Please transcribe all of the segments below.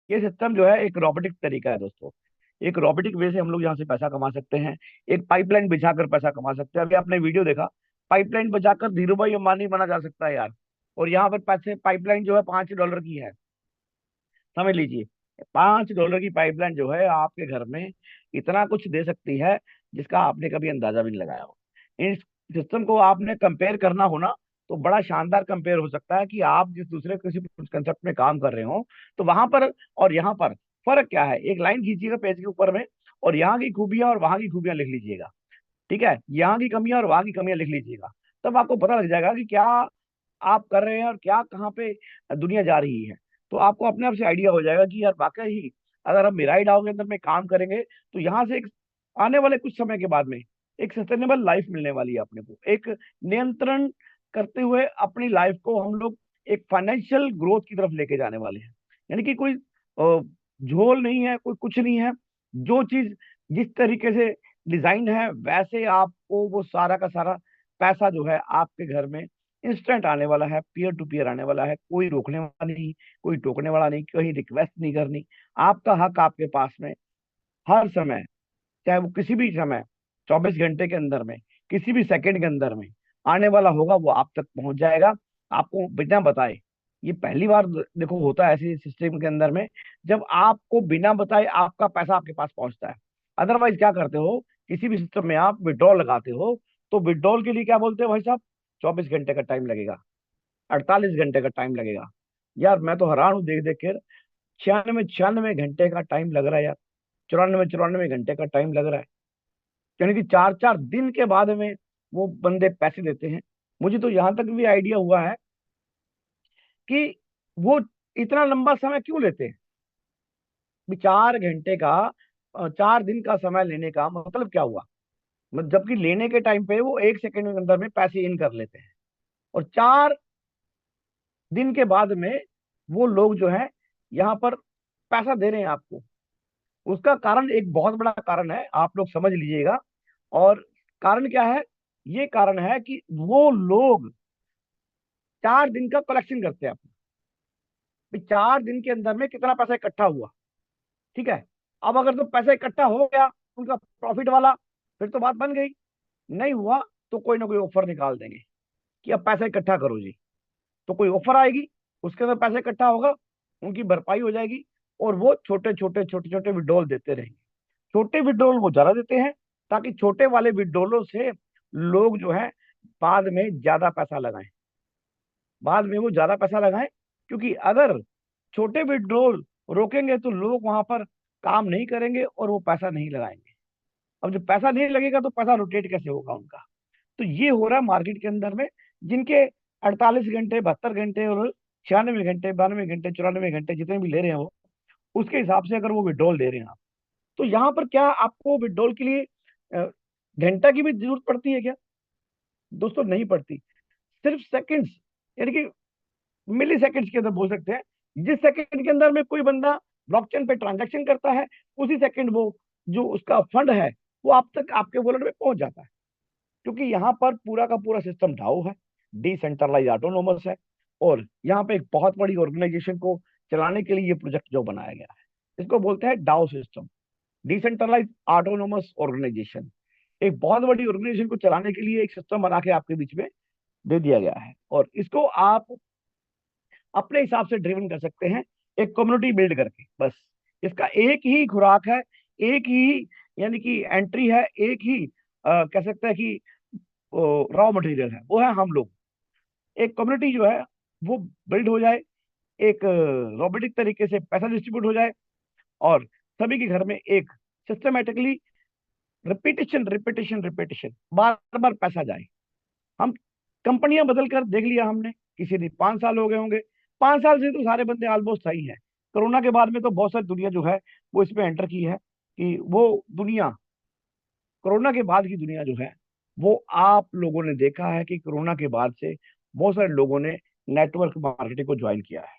ये सिस्टम जो है एक रोबोटिक तरीका है दोस्तों। एक रोबोटिक वे से हम लोग यहाँ से पैसा कमा सकते हैं। एक पाइपलाइन बिछाकर पैसा कमा सकते हैं। अभी आपने वीडियो देखा, पाइपलाइन बचाकर धीरू भाई अंबानी बना जा सकता है यार। और यहाँ पर पैसे पाइपलाइन जो है $5 की है, समझ लीजिए। $5 की पाइपलाइन जो है आपके घर में इतना कुछ दे सकती है जिसका आपने कभी अंदाजा भी नहीं लगाया हो। इस सिस्टम को आपने कंपेयर करना हो ना, तो बड़ा शानदार कंपेयर हो सकता है कि आप जिस दूसरे किसी कंसेप्ट में काम कर रहे हो, तो वहां पर और यहाँ पर फर्क क्या है। एक लाइन खींचिएगा पेज के ऊपर में, और यहाँ की खूबियां और वहां की खूबियां लिख लीजिएगा। ठीक है, यहाँ की कमियां और वहां की कमियां लिख लीजिएगा। तब आपको पता लग जाएगा कि क्या आप कर रहे हैं और क्या कहाँ पे दुनिया जा रही है। तो आपको अपने आप से आइडिया हो जाएगा कि यार वाकई ही अगर हम मिराई डाउ के अंदर में काम करेंगे, तो यहाँ से एक आने वाले कुछ समय के बाद में एक सस्टेनेबल लाइफ मिलने वाली है अपने को। एक नियंत्रण करते हुए अपनी लाइफ को हम लोग एक फाइनेंशियल ग्रोथ की तरफ लेके जाने वाले हैं। यानी कि कोई झोल नहीं है, कोई कुछ नहीं है। जो चीज जिस तरीके से डिजाइन है वैसे आपको वो सारा का सारा पैसा जो है आपके घर में इंस्टेंट आने वाला है, पीयर टू पीयर आने वाला है। कोई रोकने वाला नहीं, कोई टोकने वाला नहीं, कहीं रिक्वेस्ट नहीं करनी। आपका हक आपके पास में हर समय, चाहे वो किसी भी समय 24 घंटे के अंदर में, किसी भी सेकंड के अंदर में आने वाला होगा, वो आप तक पहुंच जाएगा आपको बिना बताए। ये पहली बार देखो होता है ऐसे सिस्टम के अंदर में, जब आपको बिना बताए आपका पैसा आपके पास पहुंचता है। अदरवाइज क्या करते हो, किसी भी सिस्टम में आप विड्रॉल लगाते हो, तो विड्रॉल के लिए क्या बोलते हैं भाई साहब, 24 घंटे का टाइम लगेगा, 48 घंटे का टाइम लगेगा। यार मैं तो हैरान हूँ देख देख कर। 96 96 घंटे का टाइम लग रहा है यार। 94 94 घंटे का टाइम लग रहा है। यानी कि 4 4 दिन के बाद में वो बंदे पैसे देते हैं। मुझे तो यहां तक भी आइडिया हुआ है कि वो इतना लंबा समय क्यों लेते हैं। भी 4 घंटे का 4 दिन का समय लेने का मतलब क्या हुआ। मतलब जबकि लेने के टाइम पे वो 1 सेकंड के अंदर में पैसे इन कर लेते हैं, और 4 दिन के बाद में वो लोग जो है यहाँ पर पैसा दे रहे हैं आपको। उसका कारण एक बहुत बड़ा कारण है, आप लोग समझ लीजिएगा। और कारण क्या है, ये कारण है कि वो लोग 4 दिन का कलेक्शन करते हैं अपना। भी 4 दिन के अंदर में कितना पैसा इकट्ठा हुआ। ठीक है, अब अगर तो पैसा इकट्ठा हो गया उनका प्रॉफिट वाला, फिर तो बात बन गई। नहीं हुआ तो कोई ना कोई ऑफर निकाल देंगे कि अब पैसा इकट्ठा करो जी। तो कोई ऑफर आएगी, उसके अंदर पैसा इकट्ठा होगा, उनकी भरपाई हो जाएगी, और वो छोटे छोटे विड्रॉल देते रहेंगे। छोटे विड्रॉल वो ज्यादा देते हैं, ताकि छोटे वाले विड्रॉलों से लोग जो है बाद में ज्यादा पैसा लगाएं। बाद में वो ज्यादा पैसा लगाएं, क्योंकि अगर छोटे विड्रॉल रोकेंगे तो लोग वहां पर काम नहीं करेंगे और वो पैसा नहीं लगाएंगे। अब जब पैसा नहीं लगेगा तो पैसा रोटेट कैसे होगा उनका। तो ये हो रहा है मार्केट के अंदर में, जिनके 48 घंटे, 72 घंटे और 96 घंटे, 92 घंटे, 94 घंटे जितने भी ले रहे हैं वो, उसके हिसाब से अगर वो विड्रॉल दे रहे हैं आप, तो यहाँ पर क्या आपको विड्रॉल के लिए अ, घंटा की भी जरूरत पड़ती है क्या। दोस्तों नहीं पड़ती। सिर्फ सेकंड्स, यानी कि मिली सेकंड्स के अंदर बोल सकते हैं। जिस सेकंड के अंदर में कोई बंदा ब्लॉकचेन पे ट्रांजैक्शन करता है, उसी सेकंड वो जो उसका फंड है वो आप तक आपके वॉलेट में पहुंच जाता है। क्योंकि यहाँ पर पूरा का पूरा सिस्टम डाउ है, डिसेंट्रलाइज ऑटोनोमस है। और यहाँ पे एक बहुत बड़ी ऑर्गेनाइजेशन को चलाने के लिए ये प्रोजेक्ट जो बनाया गया है, इसको बोलते हैं डाउ सिस्टम, डिसेंट्रलाइज ऑटोनोमस ऑर्गेनाइजेशन। एक बहुत बड़ी ऑर्गेनाइजेशन को चलाने के लिए एक सिस्टम बना के आपके बीच में दे दिया गया है, और इसको आप अपने हिसाब से ड्रिवन कर सकते हैं, एक कम्युनिटी बिल्ड करके। बस इसका एक ही खुराक है, एक ही यानी कि एंट्री है, एक ही कह सकते हैं कि रॉ मटेरियल है, वो है हम लोग। एक कम्युनिटी जो है वो बिल्ड हो जाए, एक रोबोटिक तरीके से पैसा डिस्ट्रीब्यूट हो जाए, और सभी के घर में एक सिस्टमेटिकली रिपीटेशन रिपीटेशन रिपीटेशन बार बार पैसा जाए। हम कंपनियां बदल कर देख लिया हमने, किसी ने 5 साल हो गए होंगे, 5 साल से तो सारे बंदे ऑलमोस्ट सही है। कोरोना के बाद में तो बहुत सारी दुनिया जो है वो इसमें एंटर की है, कि वो दुनिया, कोरोना के बाद की दुनिया जो है, वो आप लोगों ने देखा है कि कोरोना के बाद से बहुत सारे लोगों ने नेटवर्क मार्केटिंग को ज्वाइन किया है।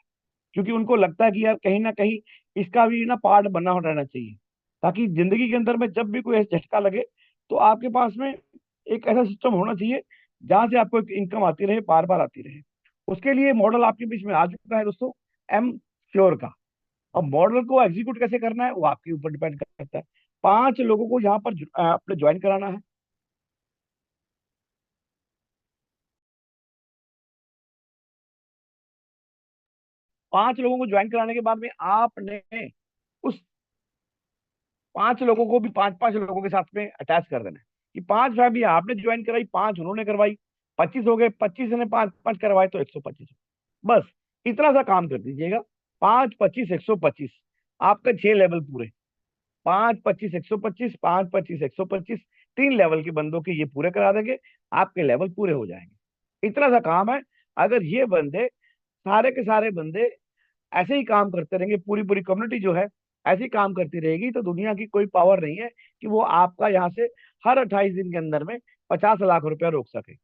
क्योंकि उनको लगता है कि यार कहीं ना कहीं इसका भी ना पार्ट बना रहना चाहिए, ताकि जिंदगी के अंदर में जब भी कोई ऐसा झटका लगे, तो आपके पास में एक ऐसा सिस्टम होना चाहिए जहां से आपको एक इनकम आती रहे, बार बार आती रहे। उसके लिए मॉडल आपके बीच में आ चुका है दोस्तों, एम श्योर का। अब मॉडल को एग्जीक्यूट कैसे करना है वो आपके ऊपर डिपेंड करता है। 5 लोगों को यहाँ पर अपने ज्वाइन कराना है। 5 लोगों को ज्वाइन कराने के बाद में आपने उस 5 लोगों को भी 5 5 लोगों के साथ में अटैच कर देना है कि 5 फैमिली आपने ज्वाइन कराई, 5 उन्होंने करवाई, 25 हो गए, 25 ने 5 5 करवाए तो 125। बस इतना सा काम कर दीजिएगा। 5 25 125, आपका 6 लेवल पूरे। 5 25 125, 5 25 125, 3 लेवल के बंदों के ये पूरे करा देंगे, आपके लेवल पूरे हो जाएंगे। इतना सा काम है। अगर ये बंदे, सारे के सारे बंदे ऐसे ही काम करते रहेंगे, पूरी पूरी कम्युनिटी जो है ऐसे ही काम करती रहेगी, तो दुनिया की कोई पावर नहीं है कि वो आपका यहाँ से हर 28 दिन के अंदर में 50 लाख रुपया रोक सके।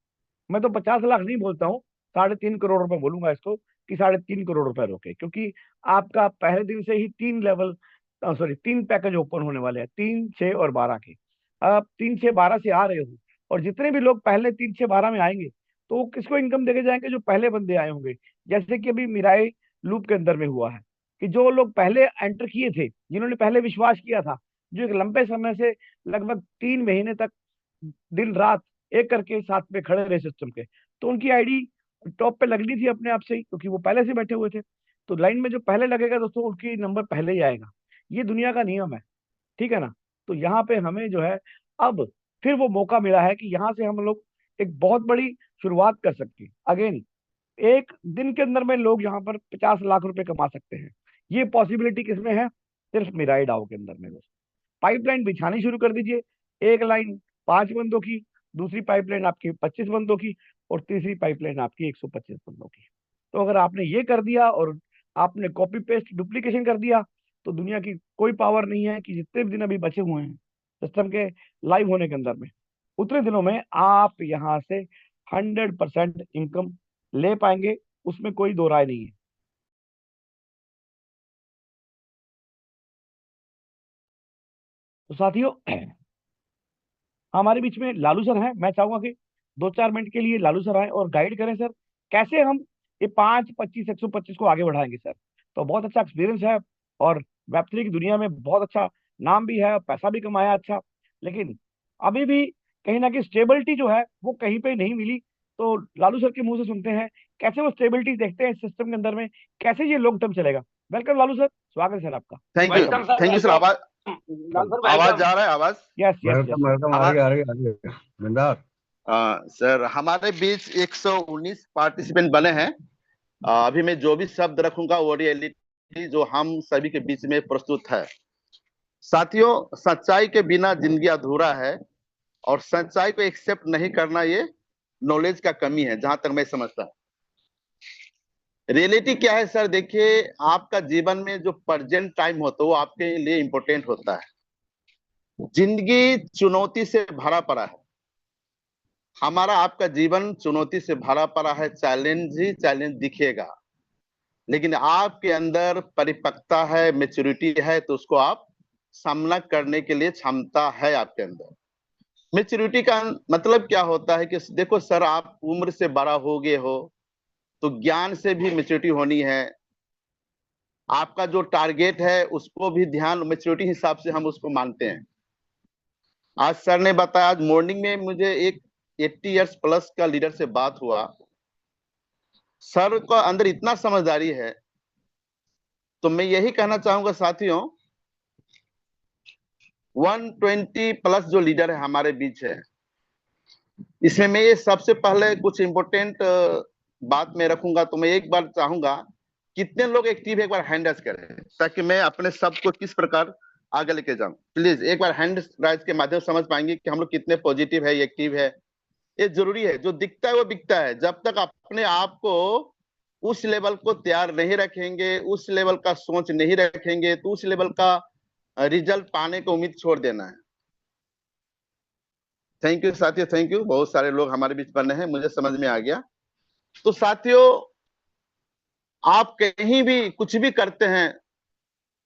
मैं तो 50 लाख नहीं बोलता हूँ, 3.5 करोड़ रुपए बोलूंगा इसको, कि 3.5 करोड़ रुपए रोके, क्योंकि आपका पहले दिन से ही 3 लेवल, सॉरी 3 पैकेज ओपन होने वाले हैं, 3 6 और 12 के। आप 3 6 12 से आ रहे हो, और जितने भी लोग पहले 3 6 12 में आएंगे तो वो किसको इनकम देके जाएंगे? जो पहले बंदे आए होंगे। जैसे कि अभी मिराई लूप के अंदर में हुआ है कि जो लोग पहले एंटर किए थे, जिन्होंने पहले विश्वास किया था, जो एक लंबे समय से लगभग 3 महीने तक दिन रात एक करके साथ में खड़े रहे सिस्टम के, तो उनकी आईडी टॉप पे लगनी थी अपने आप से ही, क्योंकि वो पहले से बैठे हुए थे। तो लाइन में जो पहले लगेगा दोस्तों, उसकी नंबर पहले ही आएगा। ये दुनिया का नियम है, ठीक है ना? तो यहाँ पे हमें जो है, अब फिर वो मौका मिला है कि यहाँ से हम लोग एक बहुत बड़ी शुरुआत कर सकते हैं अगेन। एक दिन के अंदर में लोग यहाँ पर 50 लाख रुपए कमा सकते हैं। ये पॉसिबिलिटी किसमें है? सिर्फ मिराई डाओ के अंदर में। पाइपलाइन बिछानी शुरू कर दीजिए। एक लाइन 5 बंदों की, दूसरी पाइपलाइन आपकी 25 बंदों की, और तीसरी पाइपलाइन आपकी 125 बंदों की। तो अगर आपने ये कर दिया और आपने कॉपी पेस्ट डुप्लीकेशन कर दिया, तो दुनिया की कोई पावर नहीं है कि जितने भी दिन अभी बचे हुए हैं सिस्टम के लाइव होने के अंदर में, उतने दिनों में आप यहाँ से 100% इनकम ले पाएंगे। उसमें कोई दो राय नहीं है। तो साथियों, हमारे बीच में लालू सर हैं। मैं चाहूंगा कि 2 4 मिनट के लिए लालू सर आए और गाइड करें सर, कैसे हम ये 5 25 125 को आगे बढ़ाएंगे सर। तो बहुत अच्छा एक्सपीरियंस है, और वेब3 की दुनिया में बहुत अच्छा नाम भी है, पैसा भी कमाया अच्छा। लेकिन अभी भी कहीं ना कहीं स्टेबिलिटी जो है वो कहीं पे नहीं मिली। तो लालू सर के मुंह से सुनते हैं कैसे वो स्टेबिलिटी देखते हैं सिस्टम के अंदर में, कैसे ये लॉन्ग टर्म चलेगा। वेलकम लालू सर, स्वागत है सर आपका। Thank you. Welcome sir, thank you sir. Welcome. आवाज लालू सर आवाज वेलकम। जा रहा है? आवाज yes yes yes welcome yes. Welcome, हमारे आ रही है बिंदास। सर, हमारे बीच 119 पार्टिसिपेंट बने हैं। अभी मैं जो भी शब्द रखूंगा वो रियलिटी जो हम सभी के बीच में प्रस्तुत है। साथियों, सच्चाई के बिना जिंदगी अधूरा है, और सच्चाई को एक्सेप्ट नहीं करना ये नॉलेज का कमी है, जहां तक मैं समझता हूं। रियलिटी क्या है सर? देखिए, आपका जीवन में जो प्रेजेंट टाइम होता है वो आपके लिए इंपॉर्टेंट होता है। जिंदगी चुनौती से भरा पड़ा है। हमारा आपका जीवन चुनौती से भरा पड़ा है, चैलेंज ही चैलेंज दिखेगा, लेकिन आपके अंदर परिपक्वता है, मेच्योरिटी है, तो उसको आप सामना करने के लिए क्षमता है आपके अंदर। मेच्योरिटी का मतलब क्या होता है कि देखो सर, आप उम्र से बड़ा हो गए हो तो ज्ञान से भी मेच्योरिटी होनी है। आपका जो टारगेट है उसको भी ध्यान मेच्योरिटी हिसाब से हम उसको मानते हैं। आज सर ने बताया, आज मॉर्निंग में मुझे एक 80 इयर्स प्लस का लीडर से बात हुआ। सर का अंदर इतना समझदारी है। तो मैं यही कहना चाहूंगा साथियों, 120 प्लस जो लीडर है हमारे बीच है, इसमें मैं ये सबसे पहले कुछ इंपॉर्टेंट बात में रखूंगा। तो मैं एक बार चाहूंगा कितने लोग एक्टिव है, एक बार हैंड राइज करें, ताकि मैं अपने शब्द को किस प्रकार आगे लेके जाऊं। प्लीज एक बार हैंड राइज के माध्यम से समझ पाएंगे कि हम लोग कितने पॉजिटिव है, एक्टिव है। ये जरूरी है, जो दिखता है वो बिकता है। जब तक अपने आप को उस लेवल को तैयार नहीं रखेंगे, उस लेवल का सोच नहीं रखेंगे, तो उस लेवल का रिजल्ट पाने को उम्मीद छोड़ देना है। थैंक यू साथियों, थैंक यू। बहुत सारे लोग हमारे बीच बने हैं, मुझे समझ में आ गया। तो साथियों, आप कहीं भी कुछ भी करते हैं,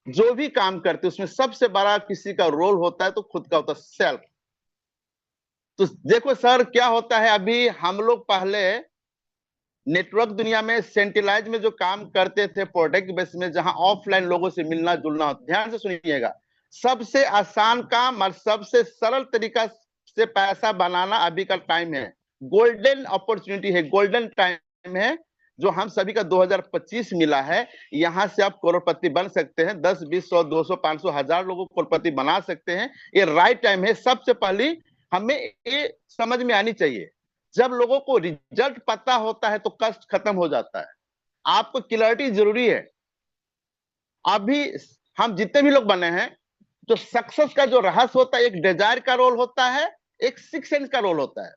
जो भी काम करते हैं, उसमें सबसे बड़ा किसी का रोल होता है तो खुद का होता है, सेल्फ। तो देखो सर, क्या होता है, अभी हम लोग पहले नेटवर्क दुनिया में सेंट्रलाइज में जो काम करते थे प्रोडक्ट बेस में, जहां ऑफलाइन लोगों से मिलना जुलना, ध्यान से सुनिएगा, सबसे आसान काम और सबसे सरल तरीका से पैसा बनाना अभी का टाइम है। गोल्डन अपॉर्चुनिटी है, गोल्डन टाइम है जो हम सभी का 2025 मिला है। यहां से आप करोड़पति बन सकते हैं, 10 20 100 200 500 1000 लोगों को करोड़पति बना सकते हैं। ये राइट टाइम है। सबसे पहले हमें ये समझ में आनी चाहिए, जब लोगों को रिजल्ट पता होता है तो कष्ट खत्म हो जाता है। आपको क्लैरिटी जरूरी है। अभी हम जितने भी लोग बने हैं, जो सक्सेस का जो रहस्य होता है, एक डिजायर का रोल होता है, एक सिक्स सेंस का रोल होता है।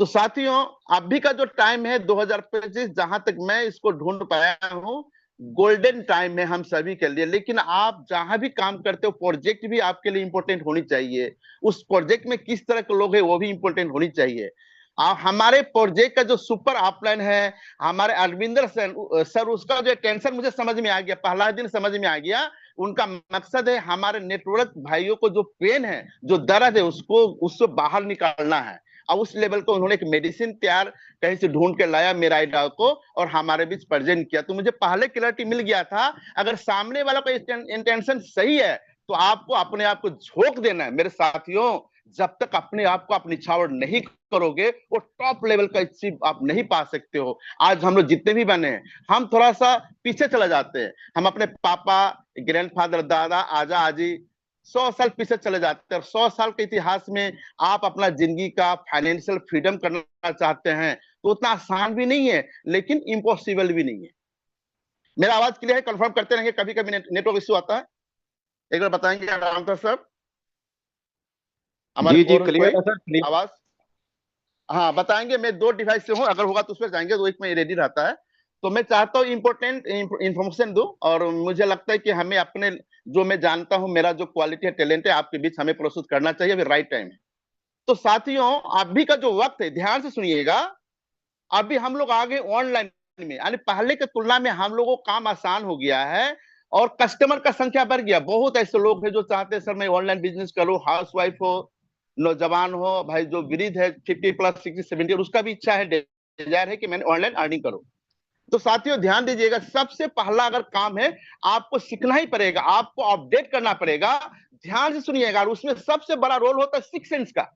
तो साथियों, अभी का जो टाइम है 2025, जहां तक मैं इसको ढूंढ पाया हूं, गोल्डन टाइम है हम सभी के लिए। लेकिन आप जहां भी काम करते हो, प्रोजेक्ट भी आपके लिए इंपॉर्टेंट होनी चाहिए। उस प्रोजेक्ट में किस तरह के लोग हैं वो भी इंपॉर्टेंट होनी चाहिए। हमारे प्रोजेक्ट का जो सुपर अपलाइन है, हमारे अरविंदर सर, उसका जो टेंशन मुझे समझ में आ गया, पहला दिन समझ में आ गया। उनका मकसद है हमारे नेटवर्क भाइयों को जो पेन है, जो दर्द है, उसको उससे बाहर निकालना है। और उस लेवल को उन्होंने एक मेडिसिन तैयार कहीं से ढूंढ के लाया मिराइडा को, और हमारे बीच प्रेजेंट किया। तो मुझे पहले क्लैरिटी मिल गया था, अगर सामने वाला का इंटेंशन सही है तो आपको अपने आप को झोंक देना है। मेरे साथियों, जब तक अपने आप को आप निछावर नहीं करोगे, वो टॉप लेवल का अचीव आप नहीं पा सकते हो। आज हम लोग जितने भी बने हैं, हम थोड़ा सा पीछे चले जाते हैं। हम अपने पापा, ग्रैंडफादर, दादा, आजा आजी 100 साल पीछे चले जाते हैं। 100 साल के इतिहास में आप अपना जिंदगी का फाइनेंशियल फ्रीडम करना चाहते हैं तो उतना आसान भी नहीं है, लेकिन इम्पॉसिबल भी नहीं है। मेरा आवाज क्लियर है? कंफर्म करते रहेंगे, कभी कभी नेटवर्क इश्यू आता है। एक बार बताएंगे आराम से सर, हमारे जी जी, फोरम क्लियर कोई है सर, क्लियर। आवाज? हाँ बताएंगे। मैं 2 डिवाइस से हूँ, अगर होगा तो उस पर जाएंगे, तो एक में रेडी रहता है। तो मैं चाहता हूँ इंपोर्टेंट इंफॉर्मेशन दूं, और मुझे लगता है कि हमें अपने जो मैं जानता हूँ, मेरा जो क्वालिटी है, टैलेंट है, आपके बीच हमें प्रस्तुत करना चाहिए। अभी राइट टाइम है। तो साथियों, अभी का जो वक्त है, ध्यान से सुनिएगा, अभी हम लोग आगे ऑनलाइन में, यानी पहले की तुलना में हम लोगों को काम आसान हो गया है और कस्टमर का संख्या बढ़ गया। बहुत ऐसे लोग हैं जो चाहते हैं सर मैं ऑनलाइन बिजनेस करूं, हाउस वाइफ हो, नौजवान हो, भाई जो वृद्ध है 50+ 60 70, और उसका भी इच्छा है, डिजायर है कि मैंने ऑनलाइन अर्निंग करूं। तो साथियों ध्यान दीजिएगा, सबसे पहला अगर काम है, आपको सीखना ही पड़ेगा, आपको अपडेट करना पड़ेगा। ध्यान से सुनिएगा, और उसमें सबसे बड़ा रोल होता है सिक्स सेंस का।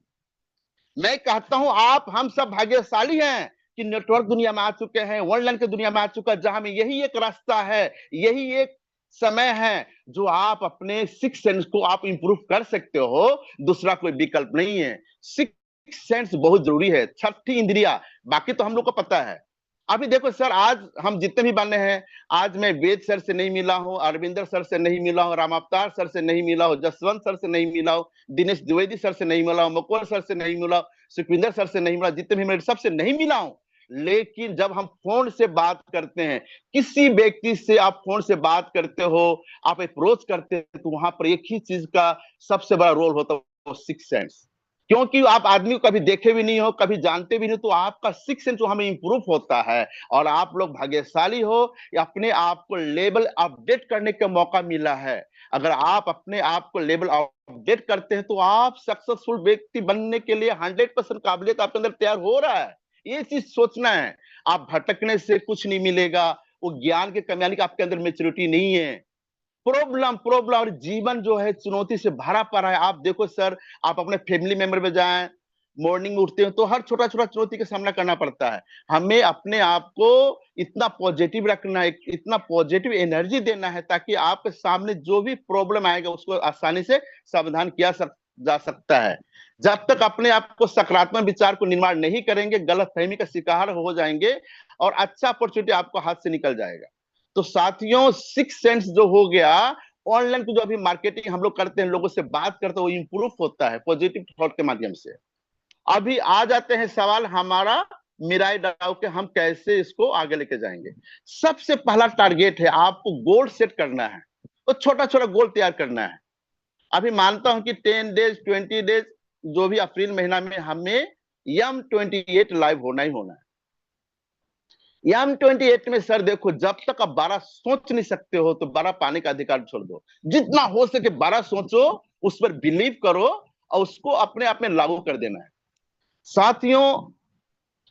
मैं कहता हूं हम सब भाग्यशाली हैं कि नेटवर्क दुनिया में आ चुके हैं, ऑनलाइन की दुनिया में आ चुका है, जहां में यही एक रास्ता है, यही एक समय है जो आप अपने सिक्स सेंस को आप इंप्रूव कर सकते हो। दूसरा कोई विकल्प नहीं है। सिक्स सेंस बहुत जरूरी है, छठी इंद्रिया। बाकी तो हम लोग को पता है। अभी देखो सर, आज हम जितने भी बने हैं, आज मैं वेद सर से नहीं मिला हूं, अरविंदर सर से नहीं मिला हूं, राम अवतार सर से नहीं मिला हूं, जसवंत सर से नहीं मिला हूं, दिनेश द्विवेदी सर से नहीं मिला हूं, मुकुल सर से नहीं मिला, सुखविंदर सर से नहीं मिला, जितने भी मेरे सबसे नहीं मिला हूं। लेकिन जब हम फोन से बात करते हैं, किसी व्यक्ति से आप फोन से बात करते हो, आप अप्रोच करते हैं, तो वहां पर एक ही चीज का सबसे बड़ा रोल होता है, सिक्स सेंस। क्योंकि आप आदमी को कभी देखे भी नहीं हो, कभी जानते भी नहीं, तो आपका सिक्स सेंस हमें इंप्रूव होता है। और आप लोग भाग्यशाली हो, अपने आप को लेवल अपडेट करने का मौका मिला है। अगर आप अपने आप को लेवल अपडेट करते हैं तो आप सक्सेसफुल व्यक्ति बनने के लिए 100% काबिलियत आपके अंदर तैयार हो रहा है। ये चीज सोचना है। आप भटकने से कुछ नहीं मिलेगा, वो ज्ञान के कमी, यानी कि आपके अंदर मेच्योरिटी नहीं है। प्रॉब्लम प्रॉब्लम और जीवन जो है चुनौती से भरा पड़ा है। आप देखो सर, आप अपने फैमिली मेंबर में जाएं, मॉर्निंग में उठते हो तो हर छोटा छोटा चुनौती का सामना करना पड़ता है। हमें अपने आप को इतना पॉजिटिव रखना है, इतना पॉजिटिव एनर्जी देना है, ताकि आपके सामने जो भी प्रॉब्लम आएगा उसको आसानी से समाधान किया जा सकता है। जब तक अपने आप को सकारात्मक विचार को निर्माण नहीं करेंगे, गलत फहमी का शिकार हो जाएंगे और अच्छा अपॉर्चुनिटी आपको हाथ से निकल जाएगा। तो साथियों, सिक्स सेंस जो हो गया, ऑनलाइन की जो अभी मार्केटिंग हम लोग करते हैं, लोगों से बात करते हैं, वो इंप्रूव होता है पॉजिटिव थॉट के माध्यम से। अभी आ जाते हैं सवाल हमारा मिराई डाउ के, हम कैसे इसको आगे लेके जाएंगे। सबसे पहला टारगेट है, आपको गोल सेट करना है, तो छोटा छोटा गोल तैयार करना है। अभी मानता हूं कि 10 डेज 20 डेज जो भी अप्रैल महीना में हमें M28 लाइव होना ही होना है। M28 में सर देखो, जब तक आप 12 सोच नहीं सकते हो तो 12 पाने का अधिकार छोड़ दो। जितना हो सके 12 सोचो, उस पर बिलीव करो और उसको अपने आप में लागू कर देना है। साथियों,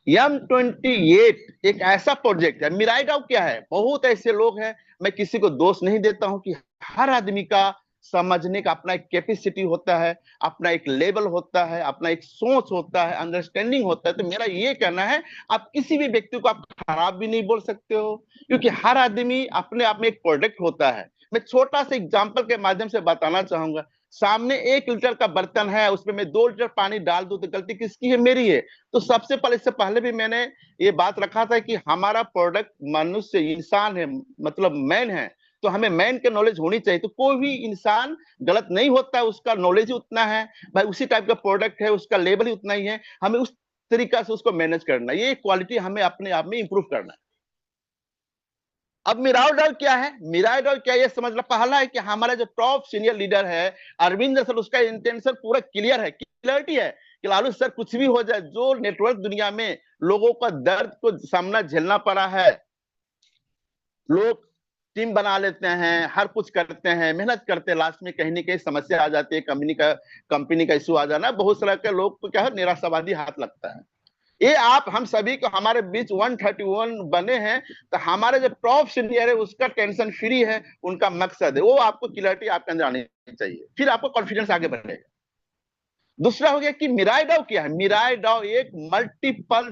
M28 एक ऐसा प्रोजेक्ट है। मिराई डाउ क्या है? बहुत ऐसे लोग हैं, मैं किसी को दोष नहीं देता हूं कि हर आदमी का समझने का अपना एक कैपेसिटी होता है, अपना एक लेवल होता है, अपना एक सोच होता है, अंडरस्टैंडिंग होता है। तो मेरा ये कहना है, आप किसी भी व्यक्ति को आप खराब भी नहीं बोल सकते हो, क्योंकि हर आदमी अपने आप में एक प्रोडक्ट होता है। मैं छोटा सा एग्जाम्पल के माध्यम से बताना चाहूंगा। सामने 1 लीटर का बर्तन है, उसमें मैं 2 लीटर पानी डाल दूं तो गलती किसकी है? मेरी है। तो सबसे पहले, इससे पहले भी मैंने ये बात रखा था कि हमारा प्रोडक्ट मनुष्य इंसान है, मतलब मैन है, तो हमें मैन के नॉलेज होनी चाहिए। तो कोई भी इंसान गलत नहीं होता है, उसका नॉलेज ही उतना है भाई, उसी टाइप का प्रोडक्ट है, उसका लेवल ही उतना ही है, हमें उस तरीका से उसको मैनेज करना, ये क्वालिटी हमें अपने आप में इंप्रूव करना है। अब मिराडल क्या है? मिराडल क्या, ये समझना पहला है कि हमारा जो टॉप सीनियर लीडर है अरविंद सर, उसका इंटेंशन पूरा क्लियर है, क्लियरिटी है कि लालू सर कुछ भी हो जाए, जो नेटवर्क दुनिया में लोगों का दर्द को सामना झेलना पड़ा है, लोग टीम बना लेते हैं, हर कुछ करते हैं, मेहनत करते हैं, लास्ट में कहीं ना कहीं समस्या आ जाती है, कंपनी का इशू आ जाना, बहुत सारा के लोग को क्या है, निराशावादी हाथ लगता है। ये आप हम सभी को हमारे बीच 131 बने हैं, तो हमारे जो टॉप सीनियर है उसका टेंशन फ्री है, उनका मकसद है, वो आपको क्लियरिटी आपके अंदर आनी चाहिए, फिर आपको कॉन्फिडेंस आगे बढ़ेगा। दूसरा हो गया कि मिराई डाउ क्या है? मिराई डाउ एक मल्टीपल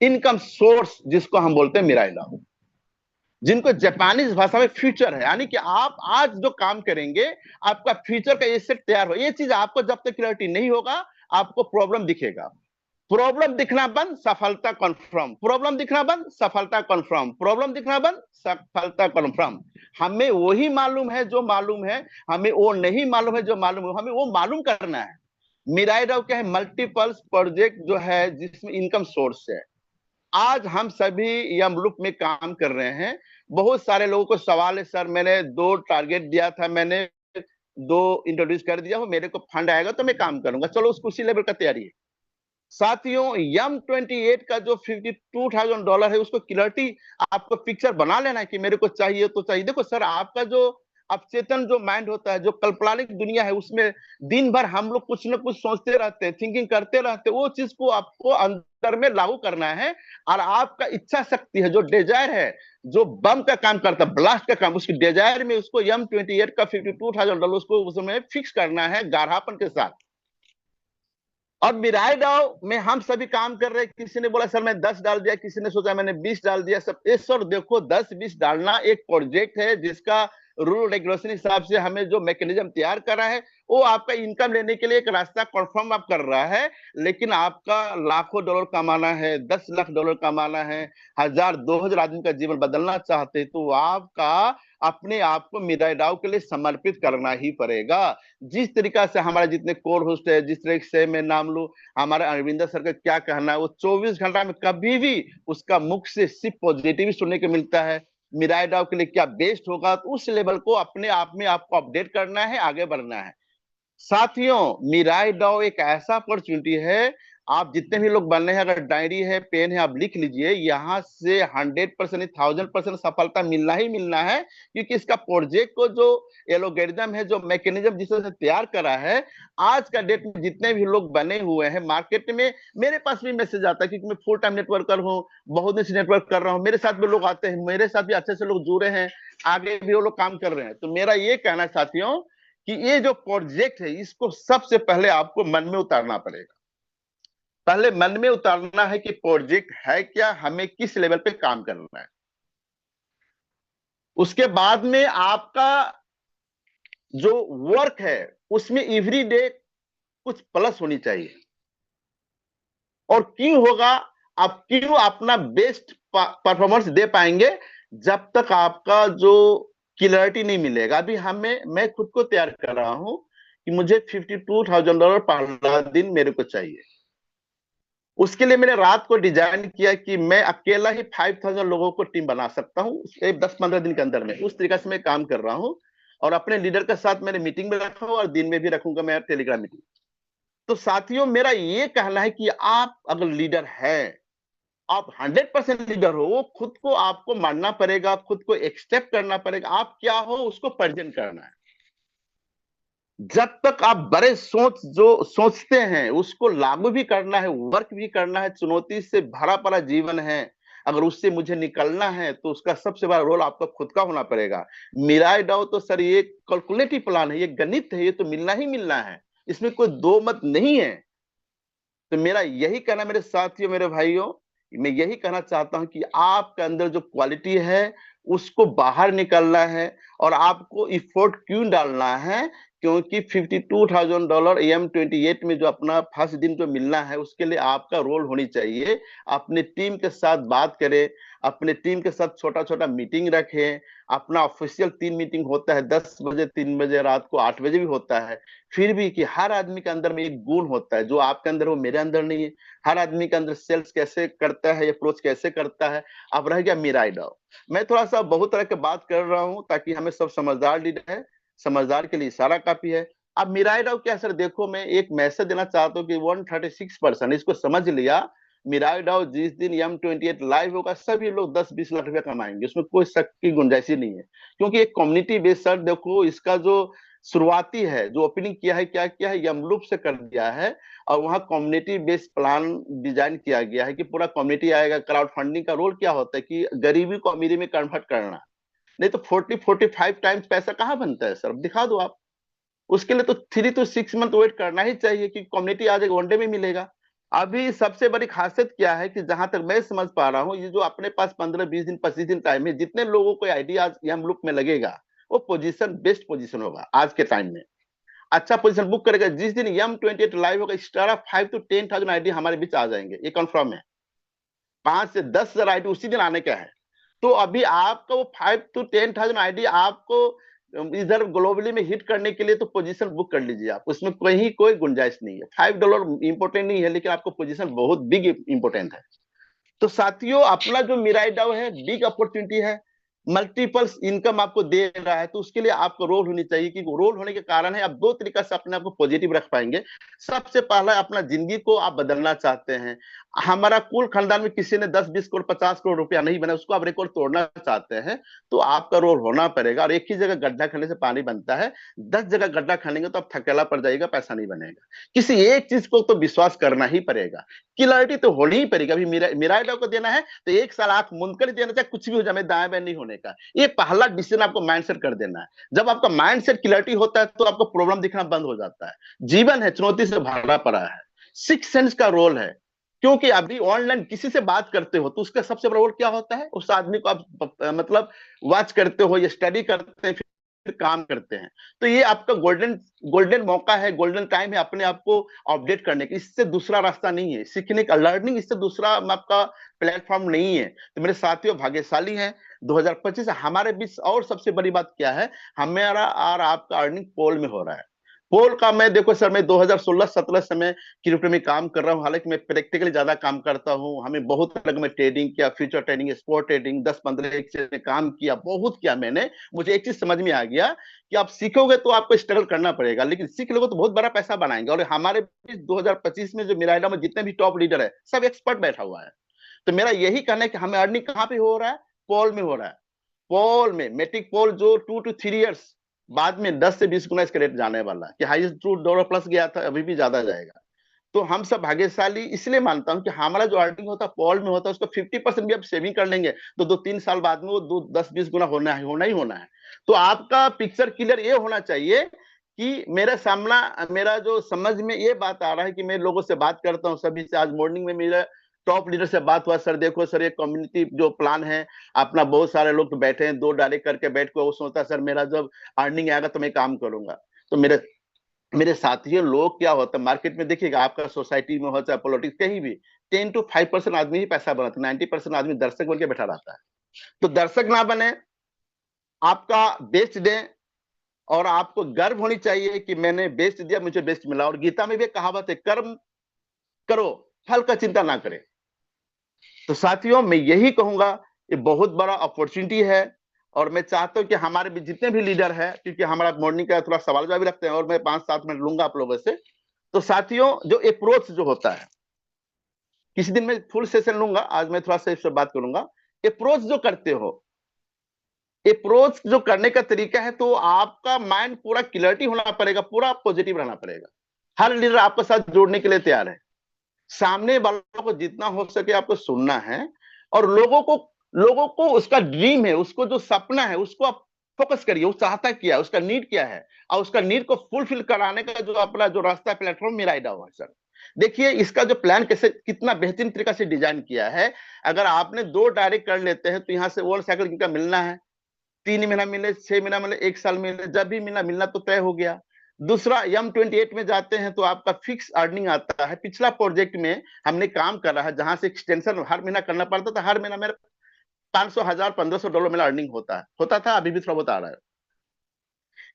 इनकम सोर्स, जिसको हम बोलते हैं मिराई डाउ, जिनको जापानीज भाषा में फ्यूचर है, यानी कि आप आज जो काम करेंगे, आपका फ्यूचर का ये सेट तैयार हो। ये चीज आपको जब तक क्लियरिटी नहीं होगा, आपको प्रॉब्लम दिखेगा। प्रॉब्लम दिखना बंद, सफलता कन्फर्म। प्रॉब्लम दिखना बंद, सफलता कन्फर्म। प्रॉब्लम दिखना बंद, सफलता कन्फर्म। हमें वही मालूम है जो मालूम है, हमें वो नहीं मालूम है जो मालूम है, हमें वो मालूम करना है। मिराई डाउ क्या है? मल्टीपल प्रोजेक्ट जो है जिसमें इनकम सोर्स है। आज हम सभी यमलुक में काम कर रहे हैं। बहुत सारे लोगों को सवाल है, सर मैंने 2 टारगेट दिया था, मैंने 2 इंट्रोड्यूस कर दिया हूं, मेरे को फंड आएगा तो मैं काम करूंगा। चलो, उसको उसी लेवल का तैयारी है। साथियों, M28 का जो $52,000 है, उसको क्लियरिटी आपको पिक्चर बना लेना है कि मेरे को चाहिए तो चाहिए। देखो सर, आपका जो अवचेतन जो माइंड होता है, जो कल्पनालिक दुनिया है, उसमें दिन भर हम लोग कुछ ना कुछ सोचते रहते हैं, थिंकिंग करते रहते हैं। वो चीज को आपको अंदर में लागू करना है, और आपका इच्छा शक्ति है, जो डिजायर है, जो बम का काम करता है, ब्लास्ट का काम, उसकी डिजायर में उसको M28 का $52,000 उसको उसमें फिक्स करना है गाढ़ापन के साथ। अब मिराई डाउ में हम सभी काम कर रहे हैं। किसी ने बोला सर मैं 10 डाल दिया, किसी ने सोचा मैंने 20 डाल दिया। सब इस सर देखो, 10-20 डालना एक प्रोजेक्ट है जिसका रूल रेगुलेशन हिसाब से हमें जो मैकेनिज्म तैयार करा है, वो आपका इनकम लेने के लिए एक रास्ता कंफर्म आप कर रहा है। लेकिन आपका लाखों डॉलर कमाना है, 10 लाख डॉलर कमाना है, 1000-2000 आदमी का जीवन बदलना चाहते हैं, तो आपका अपने आप को मिराई डाउ के लिए समर्पित करना ही पड़ेगा। जिस तरीका से हमारे जितने कोर होस्ट है, जिस तरह से मैं नाम लूं, हमारे अरविंदर सर का क्या कहना है, वो 24 घंटा में कभी भी उसका मुख से सिर्फ पॉजिटिव सुनने को मिलता है। मिराई डाउ के लिए क्या बेस्ट होगा, तो उस लेवल को अपने आप में आपको अपडेट करना है, आगे बढ़ना है। साथियों, मिराई डाउ एक ऐसा अपॉर्चुनिटी है, आप जितने भी लोग बनने हैं, अगर डायरी है, पेन है, आप लिख लीजिए, यहां से 100% 1000% सफलता मिलना ही मिलना है। क्योंकि इसका प्रोजेक्ट को जो एलोगेरिदम है, जो मैकेनिज्म जिस तरह से तैयार करा है, आज का डेट में जितने भी लोग बने हुए हैं मार्केट में, मेरे पास भी मैसेज आता है, क्योंकि मैं फुल टाइम नेटवर्कर हूँ, बहुत दिन से नेटवर्क कर रहा हूँ, मेरे साथ भी लोग आते हैं, मेरे साथ भी अच्छे से लोग जुड़े हैं, आगे भी वो लोग काम कर रहे हैं। तो मेरा ये कहना है साथियों, कि ये जो प्रोजेक्ट है, इसको सबसे पहले आपको मन में उतारना पड़ेगा। पहले मन में उतारना है कि प्रोजेक्ट है क्या, हमें किस लेवल पे काम करना है। उसके बाद में आपका जो वर्क है, उसमें एवरी डे कुछ प्लस होनी चाहिए। और क्यों होगा? आप क्यों अपना बेस्ट परफॉर्मेंस दे पाएंगे जब तक आपका जो क्लियरिटी नहीं मिलेगा। अभी मैं खुद को तैयार कर रहा हूं कि मुझे $52,000 पहला दिन मेरे को चाहिए। उसके लिए मैंने रात को डिजाइन किया कि मैं अकेला ही 5000 लोगों को टीम बना सकता हूँ 10-15 दिन के अंदर में। उस तरीके से मैं काम कर रहा हूँ, और अपने लीडर के साथ मैंने मीटिंग में रखा हूँ, और दिन में भी रखूंगा मैं टेलीग्राम मीटिंग। तो साथियों, मेरा ये कहना है कि आप अगर लीडर है, आप 100% लीडर हो, वो खुद को आपको मानना पड़ेगा, खुद को एक्सेप्ट करना पड़ेगा, आप क्या हो उसको प्रेजेंट करना है। जब तक आप बड़े सोच जो सोचते हैं उसको लागू भी करना है, वर्क भी करना है, चुनौती से भरा पड़ा जीवन है, अगर उससे मुझे निकलना है तो उसका सबसे बड़ा रोल आपका खुद का होना पड़ेगा। मिराई डाउ तो सर ये कैलकुलेटिव प्लान है, ये गणित है, ये तो मिलना ही मिलना है, इसमें कोई दो मत नहीं है। तो मेरा यही कहना मेरे साथियों, मेरे भाइयों, मैं यही कहना चाहता हूं कि आपके अंदर जो क्वालिटी है उसको बाहर निकलना है, और आपको इफोर्ट क्यों डालना है, क्योंकि $52,000 AM28 में जो अपना फर्स्ट दिन जो मिलना है उसके लिए आपका रोल होनी चाहिए। अपने टीम के साथ बात करें, अपने टीम के साथ छोटा छोटा मीटिंग रखें। अपना ऑफिशियल 3 मीटिंग होता है, 10 बजे, 3 बजे, रात को 8 बजे भी होता है। फिर भी कि हर आदमी के अंदर में एक गुण होता है जो आपके अंदर वो मेरे अंदर नहीं है। हर आदमी के अंदर सेल्स कैसे करता है, अप्रोच कैसे करता है। अब रह गया मिराई डाउ, मैं थोड़ा सा बहुत तरह के बात कर रहा हूं ताकि हमें सब समझदार लीडर है, समझदार के लिए इशारा काफी है। अब मिराई डाउ क्या सर, देखो मैं एक मैसेज देना चाहता हूँ कि 136% इसको समझ लिया। मिराई डाउ जिस दिन M28 लाइव होगा सभी लोग 10-20 लाख रुपया कमाएंगे, उसमें कोई शक की गुंजाइश ही नहीं है। क्योंकि एक कम्युनिटी बेस्ड सर, देखो इसका जो शुरुआती है, जो ओपनिंग किया है, क्या किया है, यमलूप से कर दिया है। और वहाँ कम्युनिटी बेस्ड प्लान डिजाइन किया गया है कि पूरा कम्युनिटी आएगा। क्राउड फंडिंग का रोल क्या होता है कि गरीबी को अमीरी में कन्वर्ट करना। नहीं तो 40-45 टाइम्स पैसा कहाँ बनता है सर, अब दिखा दो आप। उसके लिए तो 3 to 6 मंथ वेट करना ही चाहिए कि कम्युनिटी आ जाएगा, वनडे में मिलेगा। अभी सबसे बड़ी खासियत क्या है कि जहां तक मैं समझ पा रहा हूँ, ये जो अपने पास 15-20 दिन 25 दिन टाइम है, जितने लोगों को आइडिया हम लुक में लगेगा वो पोजीशन बेस्ट पोजीशन होगा आज के टाइम में। अच्छा पोजीशन बुक करेगा जिस दिन M28 लाइव होगा, एक्स्ट्रा 5 to 10,000 आईडी हमारे बीच आ जाएंगे, ये कंफर्म है। 5 से 10 हजार आईडी उसी दिन आने का है। तो अभी आपका वो 5 to 10,000 आईडी आपको इधर ग्लोबली में हिट करने के लिए तो पोजीशन बुक कर लीजिए आप, उसमें कहीं कोई गुंजाइश नहीं है। $5 इंपोर्टेंट नहीं है, लेकिन आपको पोजीशन बहुत बिग इंपोर्टेंट है। तो साथियों, अपना जो मिराई डाउ है बिग अपॉर्चुनिटी है, मल्टीपल इनकम आपको दे रहा है, तो उसके लिए आपको रोल होनी चाहिए। कि रोल होने के कारण है आप दो तरीका से अपने आप को पॉजिटिव रख पाएंगे। सबसे पहला, अपना जिंदगी को आप बदलना चाहते हैं। हमारा कुल खानदान में किसी ने 10-20 करोड़ 50 करोड़ रुपया नहीं बना, उसको आप रिकॉर्ड तोड़ना चाहते हैं, तो आपका रोल होना पड़ेगा। और एक ही जगह गड्ढा खाने से पानी बनता है, 10 जगह गड्ढा खानेंगे तो आप थकेला पड़ जाएगा, पैसा नहीं बनेगा। किसी एक चीज को तो विश्वास करना ही पड़ेगा, क्लैरिटी तो होनी ही पड़ेगी। अभी मेरा डाउ को देना है तो एक साल आंख मूंद कर देना, चाहे कुछ भी हो जाए, दाएं बाएं नहीं होने का। ये पहला डिसीजन आपको माइंडसेट कर देना है। जब आपका माइंडसेट क्लैरिटी होता है तो आपको प्रॉब्लम दिखना बंद हो जाता है। जीवन है चुनौती से भरा पड़ा है, सिक्स सेंस का रोल है। क्योंकि अभी ऑनलाइन किसी से बात करते हो तो उसका सबसे बड़ा रोल क्या होता है, उस आदमी को आप मतलब वॉच करते हो या स्टडी करते हैं, फिर काम करते हैं। तो ये आपका गोल्डन गोल्डन मौका है, गोल्डन टाइम है अपने आप को अपडेट करने की। इससे दूसरा रास्ता नहीं है सीखने का, लर्निंग इससे दूसरा आपका प्लेटफॉर्म नहीं है। तो मेरे साथियों, भाग्यशाली हैं 2025 हमारे बीच। और सबसे बड़ी बात क्या है, हमारा और आपका अर्निंग पोल में हो रहा है। पोल का मैं देखो सर, मैं 2016-17 से मैं क्रिप्टो में काम कर रहा हूँ। हालांकि मैं प्रैक्टिकली ज्यादा काम करता हूँ, हमें बहुत अलग में ट्रेडिंग किया, फ्यूचर ट्रेडिंग, स्पॉट ट्रेडिंग, 10-15 एक से काम किया, बहुत किया मैंने। मुझे एक चीज समझ में आ गया कि आप सीखोगे तो आपको स्ट्रगल करना पड़ेगा, लेकिन सीख लोगे तो बहुत बड़ा पैसा बनाएंगे। और हमारे 2025 में जो मिराइडा में जितने भी टॉप लीडर है सब एक्सपर्ट बैठा हुआ है। तो मेरा यही कहना है कि हमें अर्निंग कहाँ पे हो रहा है, पोल में हो रहा है। पोल में मेट्रिक पोल जो 2 to 3 इयर्स बाद में 10 से 20 गुना इसका रेट जाने वाला है, कि हाईएस्ट $2 प्लस गया था, अभी भी ज्यादा जाएगा। तो हम सब भाग्यशाली इसलिए मानता हूं कि हमारा जो अर्निंग होता है पॉल में होता है, उसका 50% भी आप सेविंग कर लेंगे तो 2-3 साल बाद में वो 10-20 गुना होना ही होना है। तो आपका पिक्चर क्लियर ये होना चाहिए कि मेरा सामना, मेरा जो समझ में ये बात आ रहा है कि मैं लोगों से बात करता हूँ सभी से। आज मॉर्निंग में मेरा टॉप लीडर से बात हुआ, सर देखो सर ये कम्युनिटी जो प्लान है अपना, बहुत सारे लोग तो बैठे हैं, दो डायरेक्ट करके बैठ के वो सोचता है सर मेरा जब अर्निंग आएगा तो मैं काम करूंगा। तो मेरे मेरे साथियों, लोग क्या होता है मार्केट में, देखिएगा आपका सोसाइटी में हो चाहे पॉलिटिक्स कहीं भी, 10 to 5% आदमी ही पैसा बनाता है, 90% आदमी दर्शक बन के बैठा रहता है। तो दर्शक ना बने, आपका बेस्ट डे, और आपको गर्व होनी चाहिए कि मैंने बेस्ट दिया, मुझे बेस्ट मिला। और गीता में भी एक कहावत है, कर्म करो फल का चिंता ना करें। तो साथियों, मैं यही कहूंगा, ये बहुत बड़ा अपॉर्चुनिटी है। और मैं चाहता हूं कि हमारे भी जितने भी लीडर हैं, क्योंकि हमारा मॉर्निंग का थोड़ा सवाल जवाब भी रखते हैं और मैं 5-7 मिनट लूंगा आप लोगों से। तो साथियों, जो अप्रोच जो होता है, किसी दिन मैं फुल सेशन लूंगा, आज मैं थोड़ा सा इस पर बात करूंगा। अप्रोच जो करते हो, अप्रोच जो करने का तरीका है, तो आपका माइंड पूरा क्लियरिटी होना पड़ेगा, पूरा पॉजिटिव रहना पड़ेगा। हर लीडर आपके साथ जोड़ने के लिए तैयार है। सामने वालों को जितना हो सके आपको सुनना है, और लोगों को उसका ड्रीम है, उसको जो सपना है उसको आप फोकस करिए, वो चाहता क्या है, उसका नीड क्या है, और उसका नीड को फुलफिल कराने का जो अपना जो रास्ता प्लेटफॉर्म मेरा आइडिया हुआ है सर। देखिए इसका जो प्लान कैसे कितना बेहतरीन तरीका से डिजाइन किया है। अगर आपने 2 डायरेक्ट कर लेते हैं तो यहाँ से ओवर साइकिल इनका मिलना है, 3 महीना मिले, 6 महीना मिले, 1 साल मिले, जब भी मिलना मिलना तो तय हो गया। दूसरा M28 में जाते हैं तो आपका फिक्स अर्निंग आता है। पिछला प्रोजेक्ट में हमने काम कर रहा है जहां से एक्सटेंशन हर महीना करना पड़ता था, हर महीना मेरा 500, 1000, $1500 मेरा अर्निंग होता था, अभी भी थोड़ा बहुत आ रहा है।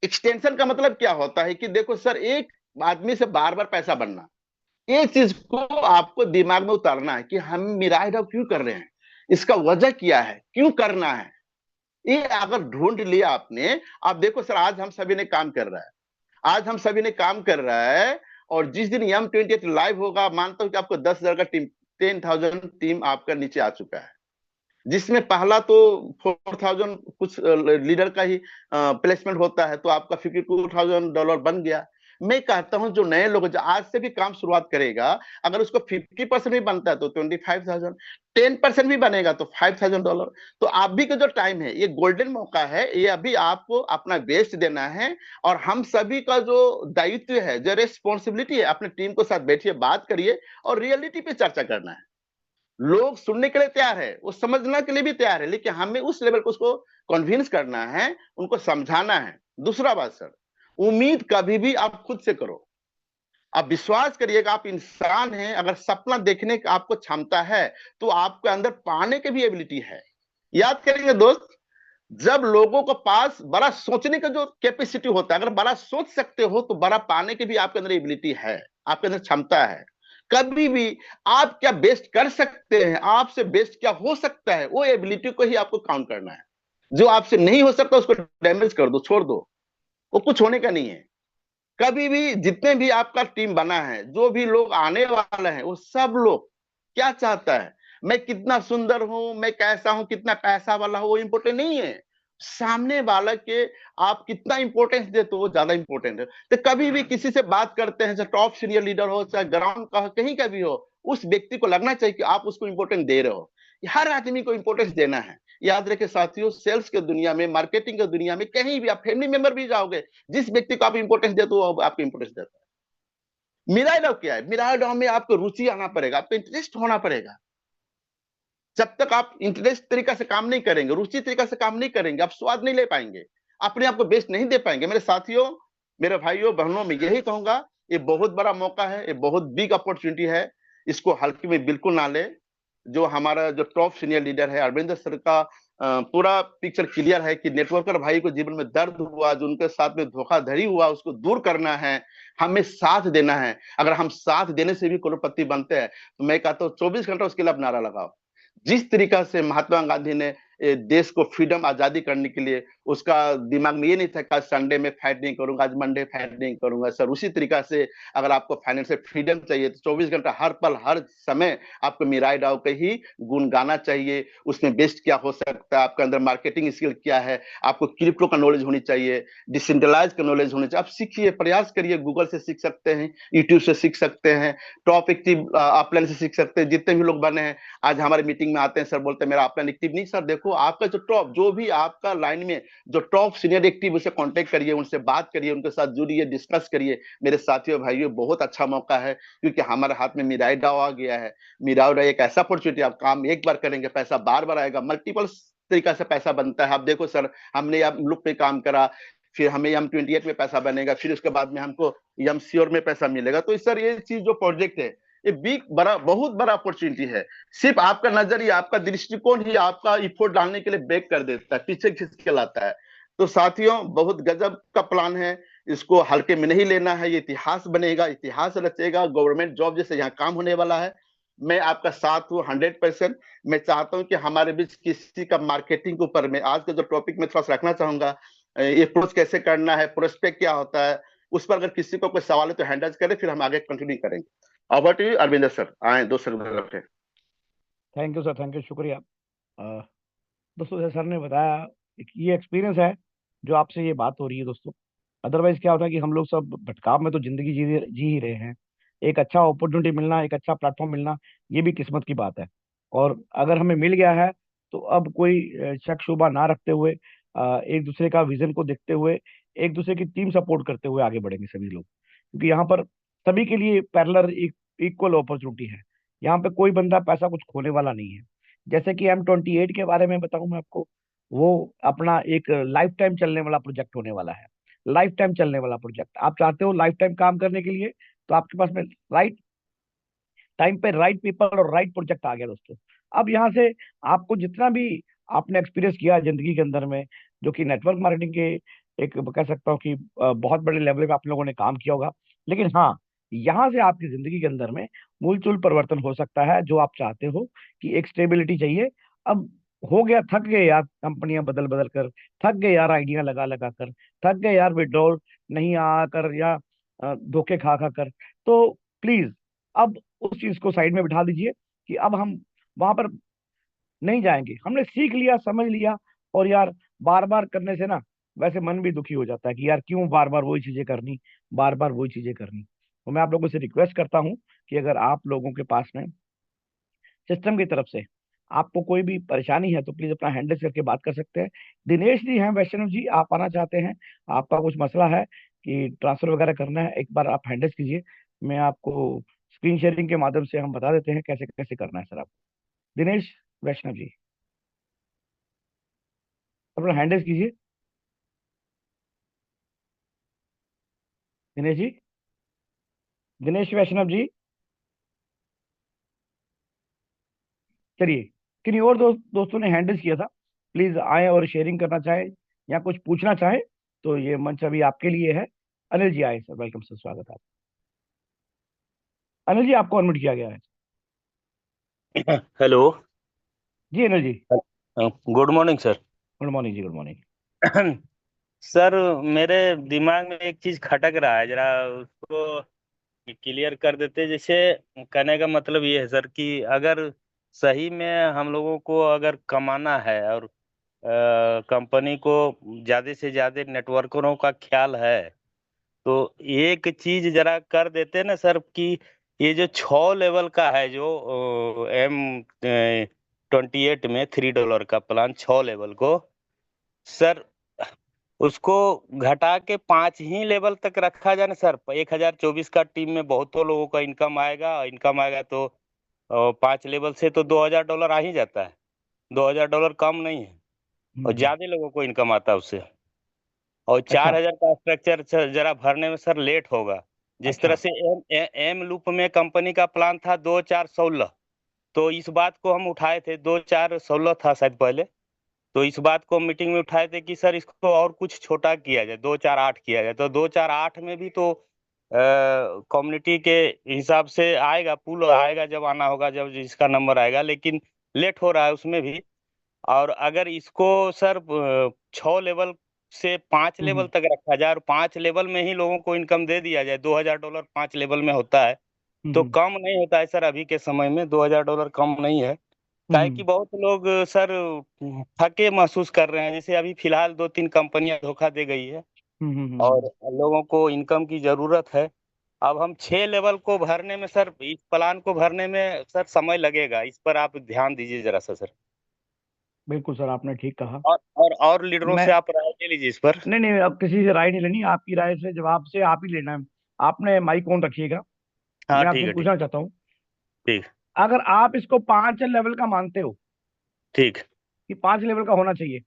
एक्सटेंशन का मतलब क्या होता है कि देखो सर, एक आदमी से बार बार पैसा बनना, एक चीज को आपको दिमाग में उतारना है कि हम मिराज डाउ क्यों कर रहे हैं, इसका वजह क्या है, क्यों करना है। ये अगर ढूंढ लिया आपने, आप देखो सर, आज हम सभी ने काम कर रहा है, आज हम सभी ने काम कर रहा है, और जिस दिन M28 लाइव होगा, मानता हूं कि आपको 10,000 का टीम, 10,000 टीम आपका नीचे आ चुका है, जिसमें पहला तो 4,000 कुछ लीडर का ही प्लेसमेंट होता है, तो आपका $52,000 बन गया। मैं कहता हूं जो नए लोग जो आज से भी काम शुरुआत करेगा, अगर उसको 50% भी बनता है तो 25,000, 10% भी बनेगा तो $5,000। तो आप भी का जो टाइम है, ये गोल्डन मौका है, ये अभी आपको अपना बेस्ट देना है। और हम सभी का जो दायित्व है, जो रेस्पॉन्सिबिलिटी है, अपने टीम को साथ बैठिए, बात करिए, और रियलिटी पे चर्चा करना है। लोग सुनने के लिए तैयार है, वो समझने के लिए भी तैयार है, लेकिन हमें उस लेवल को उसको कन्विंस करना है, उनको समझाना है। दूसरा बात सर, उम्मीद कभी भी आप खुद से करो। आप विश्वास करिएगा, आप इंसान हैं, अगर सपना देखने का आपको क्षमता है, तो आपके अंदर पाने की भी एबिलिटी है। याद करेंगे दोस्त, जब लोगों को पास बड़ा सोचने का जो कैपेसिटी होता है, अगर बड़ा सोच सकते हो तो बड़ा पाने की भी आपके अंदर एबिलिटी है, आपके अंदर क्षमता है। कभी भी आप क्या बेस्ट कर सकते हैं, आपसे बेस्ट क्या हो सकता है, वो एबिलिटी को ही आपको काउंट करना है। जो आपसे नहीं हो सकता उसको डैमेज कर दो, छोड़ दो, वो कुछ होने का नहीं है। कभी भी जितने भी आपका टीम बना है, जो भी लोग आने वाले हैं, वो सब लोग क्या चाहता है, मैं कितना सुंदर हूं, मैं कैसा हूं, कितना पैसा वाला हूं, वो इंपॉर्टेंट नहीं है। सामने वाला के आप कितना इंपॉर्टेंस देते हो, वो ज्यादा इंपॉर्टेंट है। तो कभी भी किसी से बात करते हैं, चाहे टॉप सीनियर लीडर हो, चाहे ग्राउंड का हो, कहीं का भी हो, उस व्यक्ति को लगना चाहिए कि आप उसको इंपॉर्टेंस दे रहे हो। हर आदमी को इंपॉर्टेंस देना है। याद रखे साथियों, सेल्स के दुनिया में, मार्केटिंग के दुनिया में, कहीं भी आप फैमिली मेंबर भी जाओगे, जिस व्यक्ति को आप इंपॉर्टेंस देते हो वो आपको इंपॉर्टेंस देता है। मिराई क्या है, मिराई में आपको रुचि आना पड़ेगा, आपको इंटरेस्ट होना पड़ेगा। जब तक आप इंटरेस्ट तरीका से काम नहीं करेंगे, रुचि तरीका से काम नहीं करेंगे, आप स्वाद नहीं ले पाएंगे, अपने आप को बेस्ट नहीं दे पाएंगे। मेरे साथियों, मेरे भाइयों बहनों, मैं यही कहूंगा, ये बहुत बड़ा मौका है, ये बहुत बिग अपॉर्चुनिटी है, इसको हल्के में बिल्कुल ना ले। जो हमारा जो टॉप सीनियर लीडर है अरविंदर सर का पूरा पिक्चर क्लियर है कि नेटवर्कर भाई को जीवन में दर्द हुआ, जो उनके साथ में धोखाधड़ी हुआ, उसको दूर करना है, हमें साथ देना है। अगर हम साथ देने से भी करोड़पति बनते हैं, तो मैं कहता हूँ 24 घंटा उसके लिए आप नारा लगाओ। जिस तरीका से महात्मा गांधी ने देश को फ्रीडम आजादी करने के लिए, उसका दिमाग में ये नहीं था कि संडे में फाइट नहीं करूंगा, आज मंडे फाइट नहीं करूंगा सर। उसी तरीका से अगर आपको फाइनेंशियल फ्रीडम चाहिए तो 24 घंटा हर पल हर समय आपको मिराई डाउ के ही गुण गाना चाहिए। उसमें बेस्ट क्या हो सकता है, आपके अंदर मार्केटिंग स्किल क्या है, आपको क्रिप्टो का नॉलेज होनी चाहिए, डिसेंट्रलाइज का नॉलेज होनी चाहिए। आप सीखिए, प्रयास करिए, गूगल से सीख सकते हैं, यूट्यूब से सीख सकते हैं, टॉप एक्टिव अपलाइन से सीख सकते हैं। जितने भी लोग बने हैं आज हमारे मीटिंग में आते हैं, सर बोलते हैं मेरा अपलाइन एक्टिव नहीं। सर देखो, आपका जो टॉप, जो भी आपका लाइन में जो टॉप सीनियर एक्टिव, उसे कांटेक्ट करिए, उनसे बात करिए, उनके साथ जुड़िए, डिस्कस करिए। मेरे साथियों भाइयों, बहुत अच्छा मौका है, क्योंकि हमारे हाथ में मिराई डाउ आ गया है। मिराई डाउ एक ऐसा अपॉर्चुनिटी, आप काम एक बार करेंगे, पैसा बार बार आएगा, मल्टीपल तरीका से पैसा बनता है। आप देखो सर, हमने लुक पे काम करा, फिर हमें M28 में पैसा बनेगा, फिर उसके बाद में हमको M में पैसा मिलेगा। तो सर ये चीज जो प्रोजेक्ट है, ये बिग बड़ा बहुत बड़ा अपॉर्चुनिटी है। सिर्फ आपका नजरिया, आपका दृष्टिकोण ही आपका इफोर्ट डालने के लिए ब्रेक कर देता है, पीछे खींच के लाता है। तो साथियों, बहुत गजब का प्लान है, इसको हल्के में नहीं लेना है। ये इतिहास बनेगा, इतिहास रचेगा, गवर्नमेंट जॉब जैसे यहाँ काम होने वाला है। मैं आपका साथ हूँ 100%। मैं चाहता हूँ कि हमारे बीच किसी का मार्केटिंग के ऊपर में आज का जो टॉपिक मैं थोड़ा सा रखना चाहूंगा, ये अप्रोच कैसे करना है, प्रोस्पेक्ट क्या होता है, उस पर अगर किसी को कोई सवाल है तो हैंड राइज करें, फिर हम आगे कंटिन्यू करेंगे। Over to you Arvinder sir, आए 2 सेकंड रखें। Thank you sir, thank you, शुक्रिया। दोस्तों, जैसे सर ने बताया ये एक्सपीरियंस है जो आपसे ये बात हो रही है दोस्तों। अदरवाइज क्या होता है कि हम लोग सब भटकाव में तो जिंदगी जी ही रहे हैं। एक अच्छा अपॉर्चुनिटी मिलना, एक अच्छा प्लेटफॉर्म मिलना, ये भी किस्मत की बात है। और अगर हमें मिल गया है तो अब कोई शक शुबा ना रखते हुए, एक दूसरे का विजन को देखते हुए, एक दूसरे की टीम सपोर्ट करते हुए आगे बढ़ेंगे सभी लोग, क्योंकि यहाँ पर सभी के लिए पैरेलल इक्वल अपॉर्चुनिटी है। यहाँ पे कोई बंदा पैसा कुछ खोने वाला नहीं है। जैसे कि M28 के बारे में बताऊं मैं आपको, वो अपना एक लाइफ टाइम चलने वाला प्रोजेक्ट होने वाला है। लाइफ टाइम चलने वाला प्रोजेक्ट, आप चाहते हो लाइफ टाइम काम करने के लिए, तो आपके पास में राइट टाइम पे राइट पीपल और राइट प्रोजेक्ट आ गया दोस्तों। अब यहाँ से आपको जितना भी आपने एक्सपीरियंस किया जिंदगी के अंदर में, जो कि नेटवर्क मार्केटिंग के एक कह सकता हूँ कि बहुत बड़े लेवल पे आप लोगों ने काम किया होगा, लेकिन हाँ, यहाँ से आपकी जिंदगी के अंदर में मूलचूल परिवर्तन हो सकता है, जो आप चाहते हो कि एक स्टेबिलिटी चाहिए। अब हो गया, थक गए यार कंपनियां बदल बदल कर, थक गए यार आइडिया लगा लगा कर, थक गए यार विड्रॉल नहीं आकर या धोखे खा खा कर। तो प्लीज अब उस चीज को साइड में बिठा दीजिए कि अब हम वहां पर नहीं जाएंगे। हमने सीख लिया, समझ लिया। और यार बार बार करने से ना वैसे मन भी दुखी हो जाता है कि यार क्यों बार बार वही चीजें करनी, बार बार वही चीजें करनी। तो मैं आप लोगों से रिक्वेस्ट करता हूँ कि अगर आप लोगों के पास में सिस्टम की तरफ से आपको कोई भी परेशानी है तो प्लीज अपना हैंडल करके बात कर सकते हैं। दिनेश जी हैं वैष्णव जी, आप आना चाहते हैं, आपका कुछ मसला है कि ट्रांसफर वगैरह करना है, एक बार आप हैंडल कीजिए। मैं आपको स्क्रीन शेयरिंग के माध्यम से हम बता देते हैं कैसे कैसे करना है सर आप। दिनेश वैष्णव जी, अपना हैंडल कीजिए। दिनेश जी, दिनेश वैष्णव जी, चलिए। किन्हीं और दोस्तों ने हैंडल किया था, प्लीज आए और शेयरिंग करना चाहे या कुछ पूछना चाहे तो ये मंच अभी आपके लिए है। अनिल जी आए सर, वेलकम सर, स्वागत है। अनिल जी आपको अनम्यूट किया गया है। हेलो। जी Anil ji. Good morning sir. Good morning जी, गुड मॉर्निंग। सर, मेरे दिमाग में एक चीज खटक रहा है, जरा उसको क्लियर कर देते। जैसे कहने का मतलब ये है सर कि अगर सही में हम लोगों को अगर कमाना है और कंपनी को ज्यादा से ज्यादा नेटवर्करों का ख्याल है, तो एक चीज जरा कर देते ना सर कि ये जो 6 लेवल का है, जो M28 में $3 का प्लान 6 लेवल को, सर उसको घटा के 5 ही लेवल तक रखा जाए ना सर। 1024 का टीम में बहुतों लोगों का इनकम आएगा तो 5 लेवल से तो $2000 आ ही जाता है। $2000 कम नहीं है, और हम्म। ज्यादा लोगों को इनकम आता है उससे। और चार अच्छा। हजार का स्ट्रक्चर जरा भरने में सर लेट होगा। जिस तरह अच्छा। से एम लूप में कंपनी का प्लान था 2416, तो इस बात को हम उठाए थे, 2416 था शायद पहले। तो इस बात को मीटिंग में उठाए थे कि सर इसको और कुछ छोटा किया जाए, 248 किया जाए। तो 248 में भी तो कम्युनिटी के हिसाब से आएगा, पुल आएगा जब आना होगा, जब जिसका नंबर आएगा, लेकिन लेट हो रहा है उसमें भी। और अगर इसको सर 6 लेवल से 5 लेवल हम्म। तक रखा जाए और 5 लेवल में ही लोगों को इनकम दे दिया जाए, $2000 5 लेवल में होता है, तो हम्म। कम नहीं होता है सर। अभी के समय में $2000 कम नहीं है। काहे कि हम्म। बहुत लोग सर थके महसूस कर रहे हैं। जैसे अभी फिलहाल 2-3 कंपनियां धोखा दे गई है, हम्म। और लोगों को इनकम की जरूरत है। अब हम 6 लेवल को भरने में सर, इस प्लान को भरने में सर समय लगेगा। इस पर आप ध्यान दीजिए जरा सा सर। बिल्कुल सर, आपने ठीक कहा। और लीडरों मैं से आप राय ले लीजिए इस पर। नहीं नहीं, अब किसी से राय नहीं लेनी, आपकी राय से जवाब से आप ही लेना है। आपने माइक ऑन रखिएगा। हाँ मैं ठीक आपसे है, ठीक। पूछना चाहता हूँ, ठीक। अगर आप इसको 5 लेवल का मानते हो ठीक। कि 5 लेवल का होना चाहिए,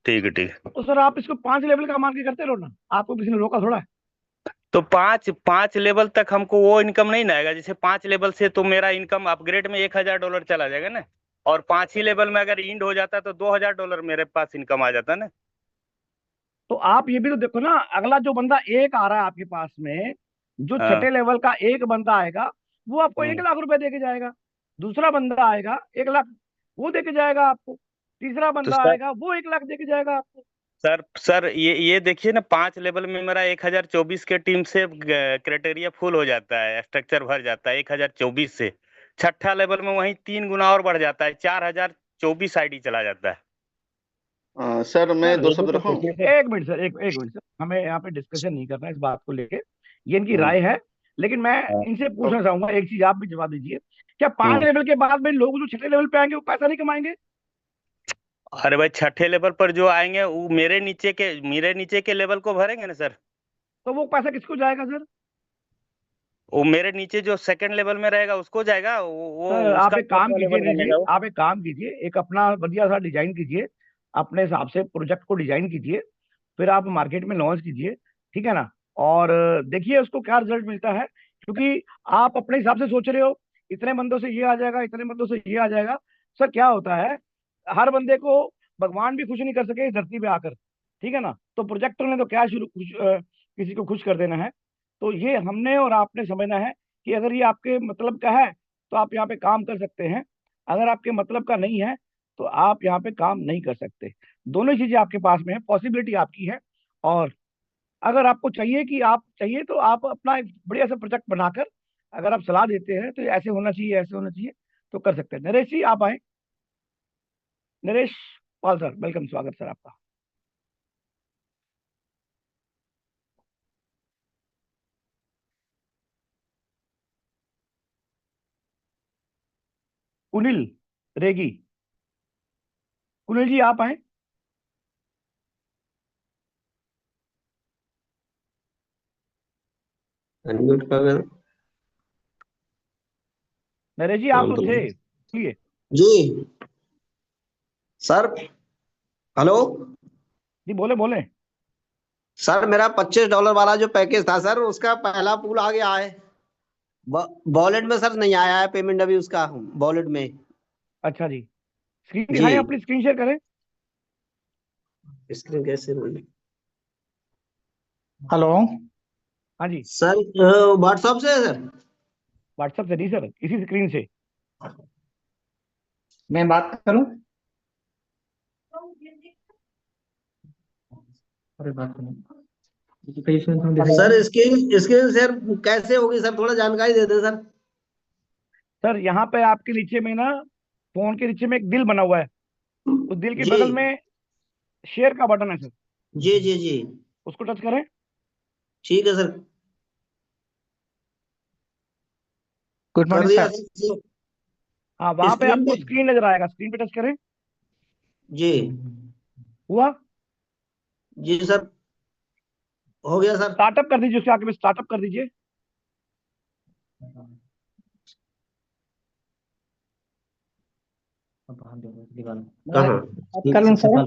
ठीक है, ठीक। तो सर आप इसको 5 लेवल का मान के करते रहो ना, आपको किसी ने रोका थोड़ा है। तो पांच पांच लेवल तक हमको वो इनकम नहीं ना आएगा। जैसे 5 लेवल से तो मेरा इनकम अपग्रेड में $1000 चला जाएगा ना। और 5 ही लेवल में अगर इंड हो जाता तो $2000 मेरे पास इनकम आ जाता ना। तो आप ये भी तो देखो ना, अगला जो बंदा एक आ रहा है आपके पास में, जो हाँ। 6 लेवल का एक बंदा आएगा, वो आपको एक हम्म। लाख रुपए दे के जाएगा। दूसरा बंदा आएगा 1 लाख, वो दे के जाएगा आपको। तीसरा तो बंदा आएगा वो 1 लाख दे के जाएगा आपको। सर ये देखिए ना, 5 लेवल में मेरा 1024 के टीम से क्राइटेरिया फुल हो जाता है, स्ट्रक्चर भर जाता है 1024 से। छठा लेवल में वही 3 गुना और बढ़ जाता है, 4024 आईडी चला जाता है। सर मैं सर दो ये शब्द तो रखूं? देखिए, एक मिनट सर, एक मिनट सर, हमें यहाँ पे डिस्कशन नहीं करना है इस बात को लेके, ये इनकी हम्म, राय है। लेकिन मैं हाँ। इनसे तो, पूछना चाहूंगा एक चीज, आप भी जवाब दीजिए। क्या 5 हम्म। लेवल के बाद में लोग जो छठे लेवल पे आएंगे वो पैसा नहीं कमाएंगे? अरे भाई, छठे लेवल पर जो आएंगे वो मेरे नीचे के लेवल को भरेंगे ना सर। तो वो पैसा किसको जाएगा सर? वो मेरे नीचे जो सेकंड लेवल में रहेगा उसको जाएगा, वो सर आप उसका एक टॉप काम कीजिए, लेवल जी बनेगा वो। आप एक काम कीजिए, एक अपना बढ़िया सा डिजाइन कीजिए, अपने हिसाब से प्रोजेक्ट को डिजाइन कीजिए, फिर आप मार्केट में लॉन्च कीजिए, ठीक है ना? और देखिए उसको क्या रिजल्ट मिलता है, क्योंकि आप अपने हिसाब से सोच रहे हो इतने बंदों से ये आ जाएगा, इतने बंदों से ये आ जाएगा। सर क्या होता है, हर बंदे को भगवान भी खुश नहीं कर सके इस धरती पे आकर, ठीक है ना? तो प्रोजेक्टर ने तो क्या किसी को खुश कर देना है। तो ये हमने और आपने समझना है कि अगर ये आपके मतलब का है तो आप यहाँ पे काम कर सकते हैं, अगर आपके मतलब का नहीं है तो आप यहाँ पे काम नहीं कर सकते। दोनों चीजें आपके पास में है, पॉसिबिलिटी आपकी है। और अगर आपको चाहिए कि आप चाहिए तो आप अपना एक बढ़िया सा प्रोजेक्ट बनाकर अगर आप सलाह देते हैं तो ऐसे होना चाहिए, ऐसे होना चाहिए, तो कर सकते हैं। नरेश जी आप आए, नरेश पाल सर, वेलकम, स्वागत सर आपका। कुनिल रेगी, कुनिल जी आप आए। अनम्यूट कर देना। नरेश जी आप हाँ तो तो थे, इसलिए। जी सर। हेलो जी बोले बोले। सर, मेरा $25 वाला जो पैकेज था सर, उसका पहला पूल आ गया है। वॉलेट में सर नहीं आया है पेमेंट अभी उसका, वॉलेट में। अच्छा जी, स्क्रीन जी। दिखाएं, अपनी स्क्रीन शेयर करें। स्क्रीन कैसे होगी? हेलो। हाँ जी, सर व्हाट्सएप से है सर। व्हाट्सएप से नहीं सर, इसी स्क्रीन से। मैं बात करूं? अरे बात करूं, तो कहीं इसमें तुम दिखाई सर दे। स्क्रीन स्क्रीन शेयर कैसे होगी सर, थोड़ा जानकारी दे दें सर। सर यहाँ पे आपके नीचे में ना, फोन के नीचे में एक दिल बना हुआ है, उस दिल के जी बगल में शेयर का बटन है सर, जी जी जी। उसको टच करें। ठीक है सर। गुड कर मॉर्निंग दिया सर। सर। हाँ वहां पे स्क्रीन आपको पे। स्क्रीन नजर आएगा, स्क्रीन पे टच करें। जी हुआ? जी सर, हो गया सर। स्टार्टअप कर दीजिए, उसके आगे में स्टार्टअप कर दीजिए। कहाँ? बात कर लूं सर?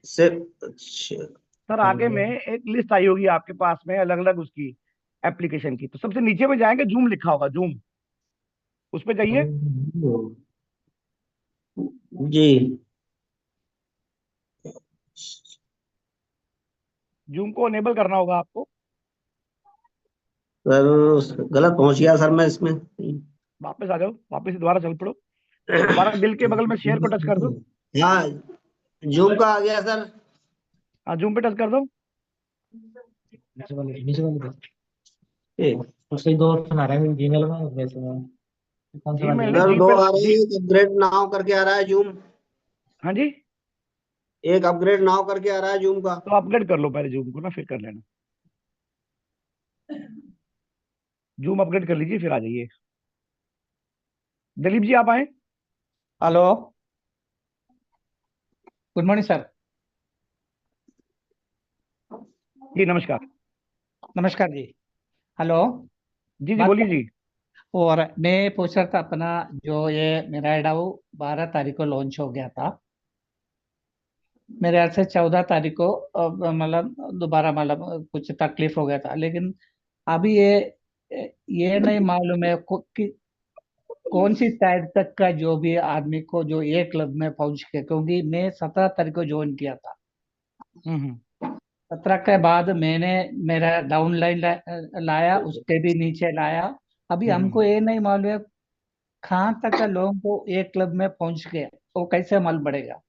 से अच्छा। सर आगे में एक लिस्ट आई होगी आपके पास में अलग अलग उसकी एप्लीकेशन की, तो सबसे नीचे में जाएंगे, जूम लिखा होगा, जूम, उस पर जाइए। जी जूम को अनेबल करना होगा आपको। सर, गलत पहुंच गया सर मैं इसमें। वापस आ जाओ, वापस से दोबारा चल पड़ो, दोबारा दिल के बगल में शेयर को टच कर दो। हाँ, जूम का आ गया सर। हाँ जूम पे टच कर दो। ए, उससे दो ऑप्शन आ रहे हैं जीमेल में, वैसे में कौन सा वाला जीमेल नहीं, सर जी दो पे, आ रहे जी। हैं, एक अपग्रेड नाउ करके आ रहा है जूम। हाँ जी, एक अपग्रेड नाउ करके आ रहा है जूम का। तो अपग्रेड कर लो पहले जूम को ना, फिर कर लेना। जूम अपग्रेड कर लीजिए, फिर आ जाइए। दिलीप जी आप आए। Hello, good morning sir. जी नमस्कार। नमस्कार जी। हेलो। जी जी बात बोलिए कर। जी। और मैं पूछ रहा था अपना, जो ये मेरा एडाऊ 12 तारीख को लॉन्च हो गया था, मेरे ख्याल से 14 तारीख को मतलब दोबारा मतलब कुछ तकलीफ हो गया था, लेकिन अभी ये नहीं मालूम है कि कौन सी तारीख तक का जो भी आदमी को जो ये क्लब में पहुंच के, क्योंकि मैं 17 तारीख को ज्वाइन किया था। हम्म। 17 के बाद मैंने मेरा डाउनलाइन लाया, उसके भी नीचे लाया। अभी हमको हम्म। ये नहीं मालूम है कहाँ तक का लोगों को एक क्लब में पहुंच गए, वो कैसे मालूम पड़ेगा?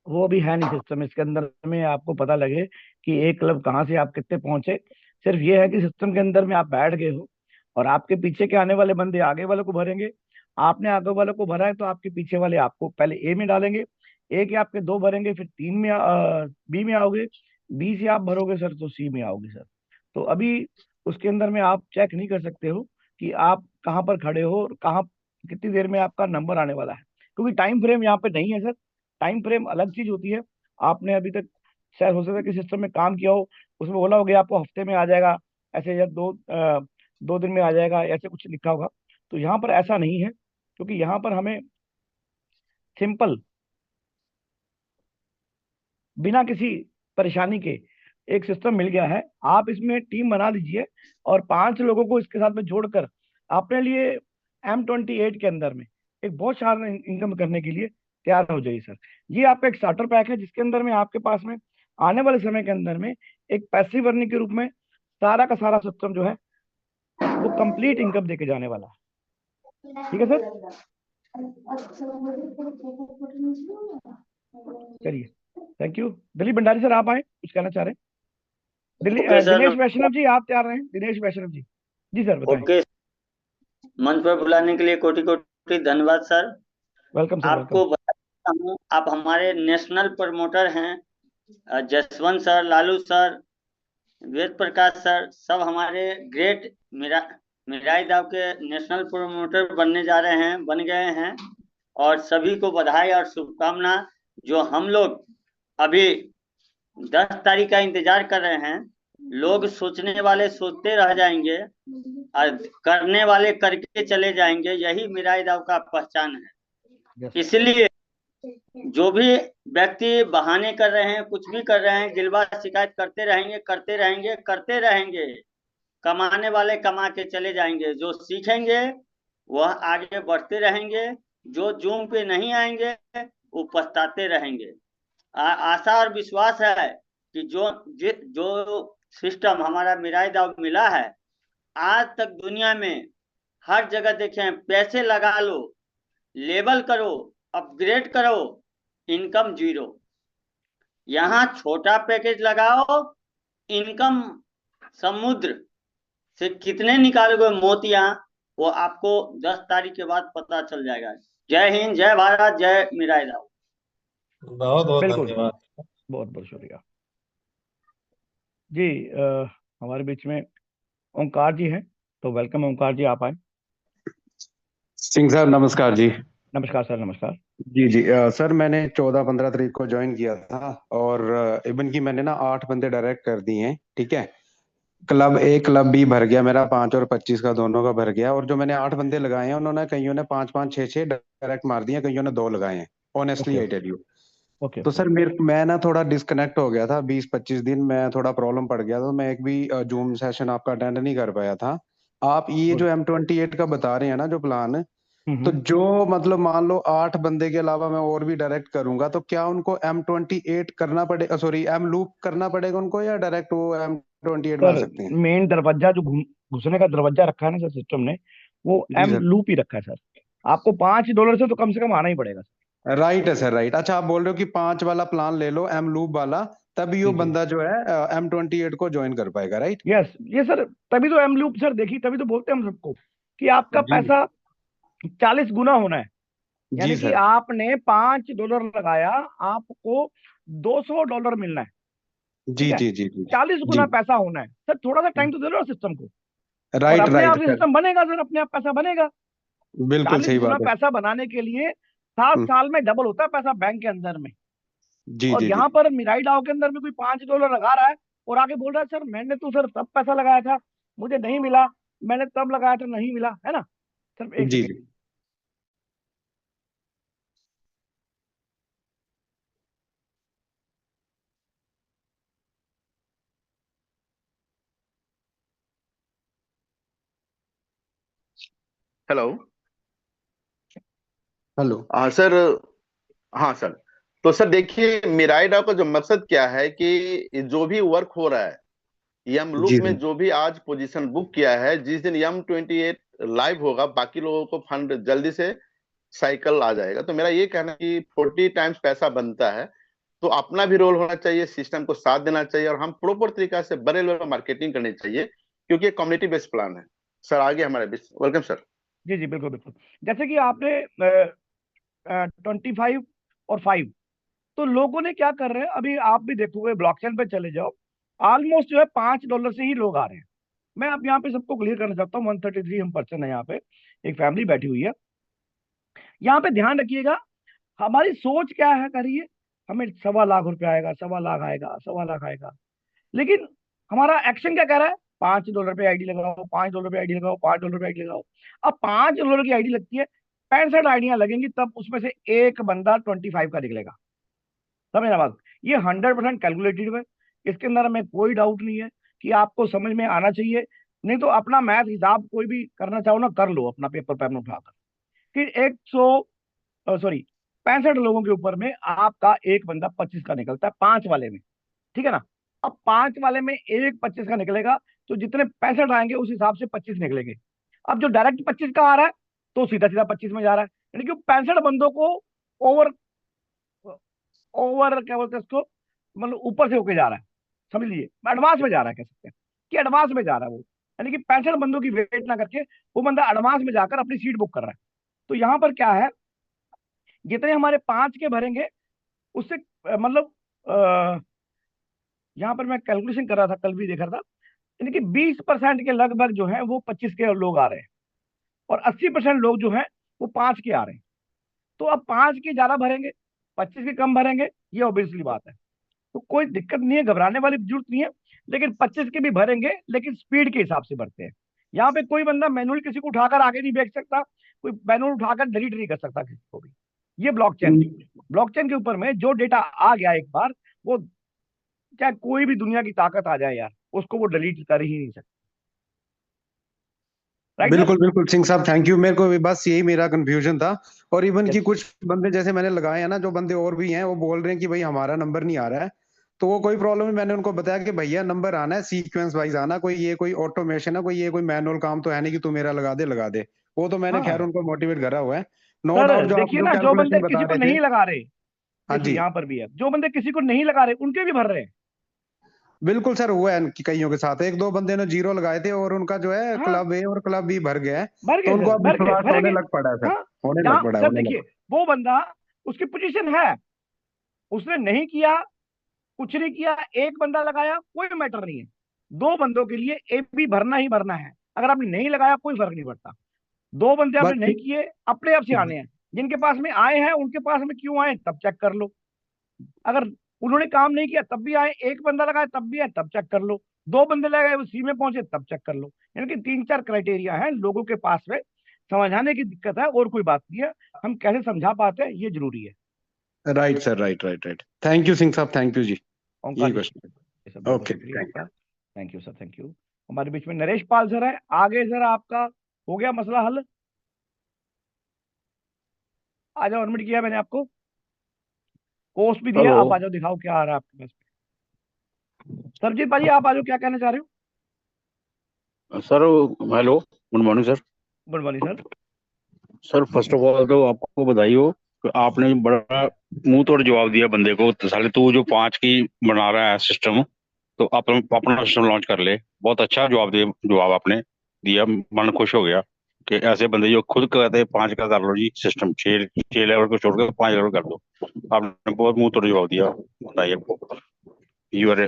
वो भी है नहीं सिस्टम इसके अंदर में आपको पता लगे कि एक क्लब कहाँ से आप कितने पहुंचे। सिर्फ ये है कि सिस्टम के अंदर में आप बैठ गए हो और आपके पीछे के आने वाले बंदे आगे वालों को भरेंगे। आपने आगे वालों को भरा है तो आपके पीछे वाले आपको पहले ए में डालेंगे, ए के आपके 2 भरेंगे, फिर 3 में बी में आओगे, बी से आप भरोगे सर तो सी में आओगे सर। तो अभी उसके अंदर में आप चेक नहीं कर सकते हो कि आप कहाँ पर खड़े हो और कहाँ कितनी देर में आपका नंबर आने वाला है, क्योंकि टाइम फ्रेम यहाँ पे नहीं है सर। टाइम फ्रेम अलग चीज होती है। आपने अभी तक शायद हो सकता है कि सिस्टम में काम किया हो, उसमें बोला होगा आपको हफ्ते में आ जाएगा ऐसे, या 2 दिन में आ जाएगा, ऐसे कुछ लिखा होगा। तो यहाँ पर ऐसा नहीं है, क्योंकि यहाँ पर हमें सिंपल बिना किसी परेशानी के एक सिस्टम मिल गया है। आप इसमें टीम बना लीजिए और 5 लोगों को इसके साथ में जोड़कर अपने लिए M28 के अंदर में एक बहुत शानदार इनकम करने के लिए तैयार हो जाइए सर। ये आपका एक स्टार्टर पैक है, जिसके अंदर में आपके पास में आने वाले समय के अंदर में एक पैसिव अर्निंग के रूप में सारा का सारा सिस्टम जो है वो कंप्लीट इनकम देके जाने वाला है। ठीक है सर, चलिए, thank you. Dilip Bhandari sir, आप आए, कुछ कहना चाह रहे हैं? ओके सर, दिनेश वैष्णव जी, आप तैयार रहे हैं? दिनेश वैष्णव जी, जी सर बताएं। ओके, मंच पर बुलाने के लिए कोटि कोटि धन्यवाद सर। Welcome sir, welcome. आपको बताता हूँ, आप हमारे नेशनल प्रमोटर हैं। Jaswant sir, Lalu sir, Ved Prakash sir, सब हमारे ग्रेट मिराई दाव के नेशनल प्रमोटर बनने जा रहे हैं, बन गए हैं। और सभी को बधाई और शुभकामना। जो हम लोग अभी 10 तारीख का इंतजार कर रहे हैं, लोग सोचने वाले सोचते रह जाएंगे और करने वाले करके चले जाएंगे। यही मिराई दाव का पहचान है। इसलिए जो भी व्यक्ति बहाने कर रहे हैं, कुछ भी कर रहे हैं, गिलवा शिकायत करते रहेंगे, करते रहेंगे, करते रहेंगे। कमाने वाले कमा के चले जाएंगे। जो सीखेंगे वह आगे बढ़ते रहेंगे। जो जूम पे नहीं आएंगे वो पछताते रहेंगे। आशा और विश्वास है कि जो सिस्टम हमारा मिराई दाव मिला है, आज तक दुनिया में हर जगह देखें, पैसे लगा लो, लेबल करो, अपग्रेड करो, इनकम 0। यहाँ छोटा पैकेज लगाओ, इनकम समुद्र से कितने निकालोगे मोतियां, वो आपको 10 तारीख के बाद पता चल जाएगा। जय हिंद, जय भारत, जय मिराई दाव। बहुत बहुत बिल्कुल, धन्यवाद। बहुत बहुत शुक्रिया जी। हमारे बीच में ओंकार जी हैं, तो वेलकम ओंकार जी, आप आए। सिंह साहब नमस्कार जी। नमस्कार सर, नमस्कार जी जी सर, मैंने 14-15 तारीख को ज्वाइन किया था और इवन की मैंने ना 8 बंदे डायरेक्ट कर दिए हैं। ठीक है, क्लब ए क्लब बी भर गया मेरा, 5 और 25 का दोनों का भर गया। और जो मैंने 8 बंदे लगाए हैं, उन्होंने कईयों ने 5-5 6-6 डायरेक्ट मार दिए, कईयों ने 2 लगाए हैं। Honestly I tell you. Okay. तो सर मैं ना थोड़ा डिस्कनेक्ट हो गया था 20-25 दिन, मैं थोड़ा प्रॉब्लम पड़ गया था, तो मैं एक भी जूम सेशन आपका अटेंड नहीं कर पाया था। आप ये जो M28 का बता रहे हैं ना जो प्लान, तो जो मतलब मान लो 8 बंदे के अलावा मैं और भी डायरेक्ट करूंगा, तो क्या उनको M28 करना पड़ेगा, सॉरी M लूप करना पड़ेगा उनको, या डायरेक्ट वो M28 में आ सर सकते हैं? मेन दरवाजा जो घुसने का दरवाजा रखा है ना सर सिस्टम ने, वो जी M सर, लूप ही रखा है सर। आपको $5 से तो कम आना ही पड़ेगा सर। राइट है सर, राइट। अच्छा, आप बोल रहे हो कि 5 वाला प्लान ले लो M लूप वाला, तब यो जी जी, बंदा जो है M28 को ज्वाइन कर पाएगा, राइट? यस ये सर, तभी तो M लूप सर, देखिए तभी तो बोलते हैं हम सबको कि आपका जी पैसा 40 गुना होना है। जी यानी कि सर, आपने $5 लगाया, आपको $200 मिलना है। जी ठीक है, जी जी जी 40 जी, गुना पैसा होना है सर। थोड़ा सा टाइम तो दे दो सिस्टम को, और राइट अपने राइट आप से सर, सिस्टम बनेगा सर, अपने आप पैसा बनेगा। बिल्कुल 40 सही गुना बात है। पैसा बनाने के लिए 7 साल में डबल होता है पैसा बैंक के अंदर में। जी और जी जी, यहाँ पर मिराई डाओ के अंदर में कोई $5 लगा रहा है और आगे बोल रहा है सर मैंने तो सर तब पैसा लगाया था, मुझे नहीं मिला, मैंने तब लगाया था नहीं मिला, है ना। सर एक जी सेकेंड, जी। हेलो। हेलो। हाँ सर। हाँ सर। तो सर देखिए, मिराइडा का जो मकसद क्या है कि जो भी वर्क हो रहा है, यम लूप जी में सर, जो भी आज पोजीशन बुक किया है, जिस दिन M28 लाइव होगा, बाकी लोगों को फंड जल्दी से साइकिल आ जाएगा। तो मेरा ये कहना है कि 40 टाइम्स पैसा बनता है, तो अपना भी रोल होना चाहिए, सिस्टम को साथ देना चाहिए, और हम प्रॉपर तरीका से बड़े लेवल पर मार्केटिंग करनी चाहिए, क्योंकि ये कम्युनिटी बेस्ड प्लान है। सर आगे हमारे बीच, वेलकम सर। जी जी बिल्कुल बिल्कुल। जैसे कि आपने 25 और 5 तो लोगों ने क्या कर रहे हैं, अभी आप भी देखोगे ब्लॉकचेन पे चले जाओ, ऑलमोस्ट जो है $5 से ही लोग आ रहे हैं। मैं अब यहाँ पे सबको क्लियर करना चाहता हूँ, 133 हम पर्सन है यहाँ पे, एक फैमिली बैठी हुई है। यहाँ पे ध्यान रखिएगा, हमारी सोच क्या है करिए, हमें ₹1.25 लाख आएगा, ₹1.25 लाख आएगा, ₹1.25 लाख आएगा, लेकिन हमारा एक्शन क्या कह रहा है, $5 पे आईडी लगाओ, $5 पे आईडी लगाओ, $5 पे आईडी लगाओ। अब $5 की आईडी लगती है, 65 आईडियां लगेंगी, तब उसमें से एक बंदा 25 का निकलेगा। समझ ना बात, ये 100% कैलकुलेटेड है, इसके अंदर हमें कोई डाउट नहीं है कि आपको समझ में आना चाहिए। नहीं तो अपना मैथ हिसाब कोई भी करना चाहो ना, कर लो अपना पेपर पेन उठाकर। फिर 65 लोगों के ऊपर में आपका एक बंदा 25 का निकलता है, 5 वाले में, ठीक है ना। अब 5 वाले में एक 25 का निकलेगा, तो जितने 65 आएंगे उस हिसाब से 25 निकलेंगे। अब जो डायरेक्ट 25 का आ रहा है, तो सीधा सीधा 25 में जा रहा है, यानी कि 65 बंदों को ओवर ओवर क्या बोलते हैं उसको, मतलब ऊपर से होके जा रहा है, समझ लीजिए एडवांस में जा रहा है, कह सकते हैं कि एडवांस में जा रहा है वो, यानी कि 65 बंदों की वेट ना करके वो बंदा एडवांस में जाकर अपनी सीट बुक कर रहा है। तो यहाँ पर क्या है, जितने हमारे 5 के भरेंगे उससे मतलब यहाँ पर मैं कैलकुलेशन कर रहा था, कल भी देख रहा था, यानी कि 20% के लगभग जो है वो 25 के लोग आ रहे हैं, और 80% लोग जो है वो 5 के आ रहे हैं। तो अब 5 के ज्यादा भरेंगे, 25 के कम भरेंगे, ये ऑब्वियसली बात है। तो कोई दिक्कत नहीं है, घबराने वाली जरूरत नहीं है, लेकिन 25 के भी भरेंगे, लेकिन स्पीड के हिसाब से भरते हैं। यहाँ पे कोई बंदा मैनुअल किसी को उठाकर आगे नहीं भेज सकता, कोई मैनुअल उठाकर डिलीट नहीं कर सकता किसी को भी। ये ब्लॉकचेन के ऊपर में जो डेटा आ गया एक बार, वो चाहे कोई भी दुनिया की ताकत आ जाए यार, उसको वो डिलीट कर ही नहीं सकता। Right sir? बिल्कुल बिल्कुल सिंह साहब, थैंक यू। मेरे को भी बस यही मेरा कंफ्यूजन था। और इवन कि Yes. कुछ बंदे जैसे मैंने लगाए हैं ना, जो बंदे और भी हैं वो बोल रहे हैं कि भाई हमारा नंबर नहीं आ रहा है, तो वो कोई प्रॉब्लम नहीं। मैंने उनको बताया कि भैया नंबर आना है सीक्वेंस वाइज आना, कोई ये कोई ऑटोमेशन है, कोई ये कोई मैनुअल काम तो है नहीं कि तू मेरा लगा दे। वो तो मैंने खैर हाँ उनको मोटिवेट करा हुआ है। नो सर, डाउट जो आप देखिए जो ना, जो बंदे कैलकुलेशन बता किसी को रहे थे। नहीं लगा रहे, हाँ देखिए जी, यहाँ पर भी है, जो बंदे किसी को नहीं लगा रहे उनके भी भर रहे हैं। बिल्कुल सर, हुआ है कि कईयों के साथ। एक दो बंदे ने जीरो लगाए थे और उनका जो है हाँ, क्लब ए और क्लब बी भर गया है। भर तो गए उनको सर, अब भर गए, विश्वास होने भरेंगे। लग पड़ा है सर, हाँ, होने लग जहाँ पड़ा है, सर होने लग। देखिए, वो बंदा, उसकी पोजीशन है, उसने नहीं किया, कुछ नहीं किया, एक बंदा लगाया, कोई मैटर नहीं है। 2 बंदों के लिए ए बी भरना ही भरना है। अगर आपने नहीं लगाया कोई फर्क नहीं पड़ता, 2 बंदे आपने बस नहीं किए, अपने आप से आने हैं। जिनके पास में आए हैं उनके पास में क्यों आए तब चेक कर लो, अगर उन्होंने काम नहीं किया तब भी आए, एक बंदा लगाया तब भी आए, तब चेक कर लो, 2 बंदे लगाए वो सी में पहुंचे तब चेक कर लो। यानी कि 3-4 क्राइटेरिया है लोगों के पास में, समझाने की दिक्कत है और कोई बात नहीं है, हम कैसे समझा पाते हैं ये जरूरी है। Right sir, right right right. Thank you Singh साहब, थैंक यू जी। ओंकार यही जी, क्वेश्चन। ये सब बहुत बहुत ओके, शुक्रिया थैंक आपका। Thank you sir, thank you. हमारे बीच में नरेश पाल सर है, आगे सर आपका हो गया मसला हल, आ जाओ, एडमिट किया मैंने आपको, कोर्स भी दिया, हेलो आप आ जाओ, दिखाओ क्या आ रहा है आपके पास। सरजीत भाजी आप आ जाओ, क्या कहना चाह रहे हो? Sir. Hello, good morning sir. Good morning sir. Sir first of all तो आपको बधाई हो कि आपने बड़ा मुंह तोड़ जवाब दिया बंदे को। तो साले तू जो 5 की बना रहा है सिस्टम, तो अपना सिस्टम लॉन्च कर ले। बहुत अच्छा जवाब आपने दिया, मन खुश हो गया कि ऐसे बंदे जो खुद कहते हैं 5 का कर लो जी सिस्टम, 6 लेवल को छोड़ कर 5 लेवल कर दो। आपने बहुत मुंह तोड़ जवाब दिया, बधाई आपको। You are a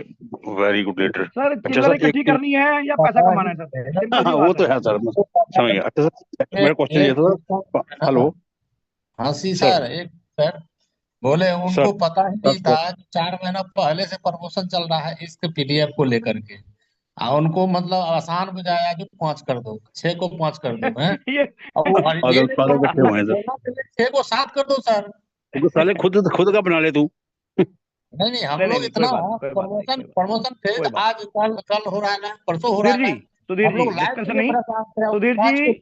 very good leader. Sir अच्छा चिल्लर सर, इकट्ठी एक करनी है या पैसा कमाना है सर, सिंपल सी वो बात तो है। है सर, मैं समझ गया। अच्छा सर, मेरा क्वेश्चन ये था। हेलो हंसी सर। सर, एक सर बोले सर उनको पता ही नहीं सर था कि 4 महीना पहले से प्रमोशन चल रहा है इसके पीडीएफ को लेकर के। उनको मतलब आसान बुझाया कि 5 कर दो, 6 को 5 कर दो है। ये और वो ये पागल नहीं पागल बोला बैठे हुए हैं सर। बोलना चाहिए 6 को 7 कर दो सर। तो साले खुद का बना ले तू। नहीं नहीं, हम नहीं नहीं लोग नहीं, कोई इतना बात नहीं, कोई बात नहीं, प्रमोशन कोई बात प्रमोशन फेज कोई बात आज कल कल हो रहा है ना, परसों हो सुधीर रहा जी, है। सुधीर हम जी लोग लाइव के डिस्कशन लिए नहीं, परेशान थे, सुधीर जी,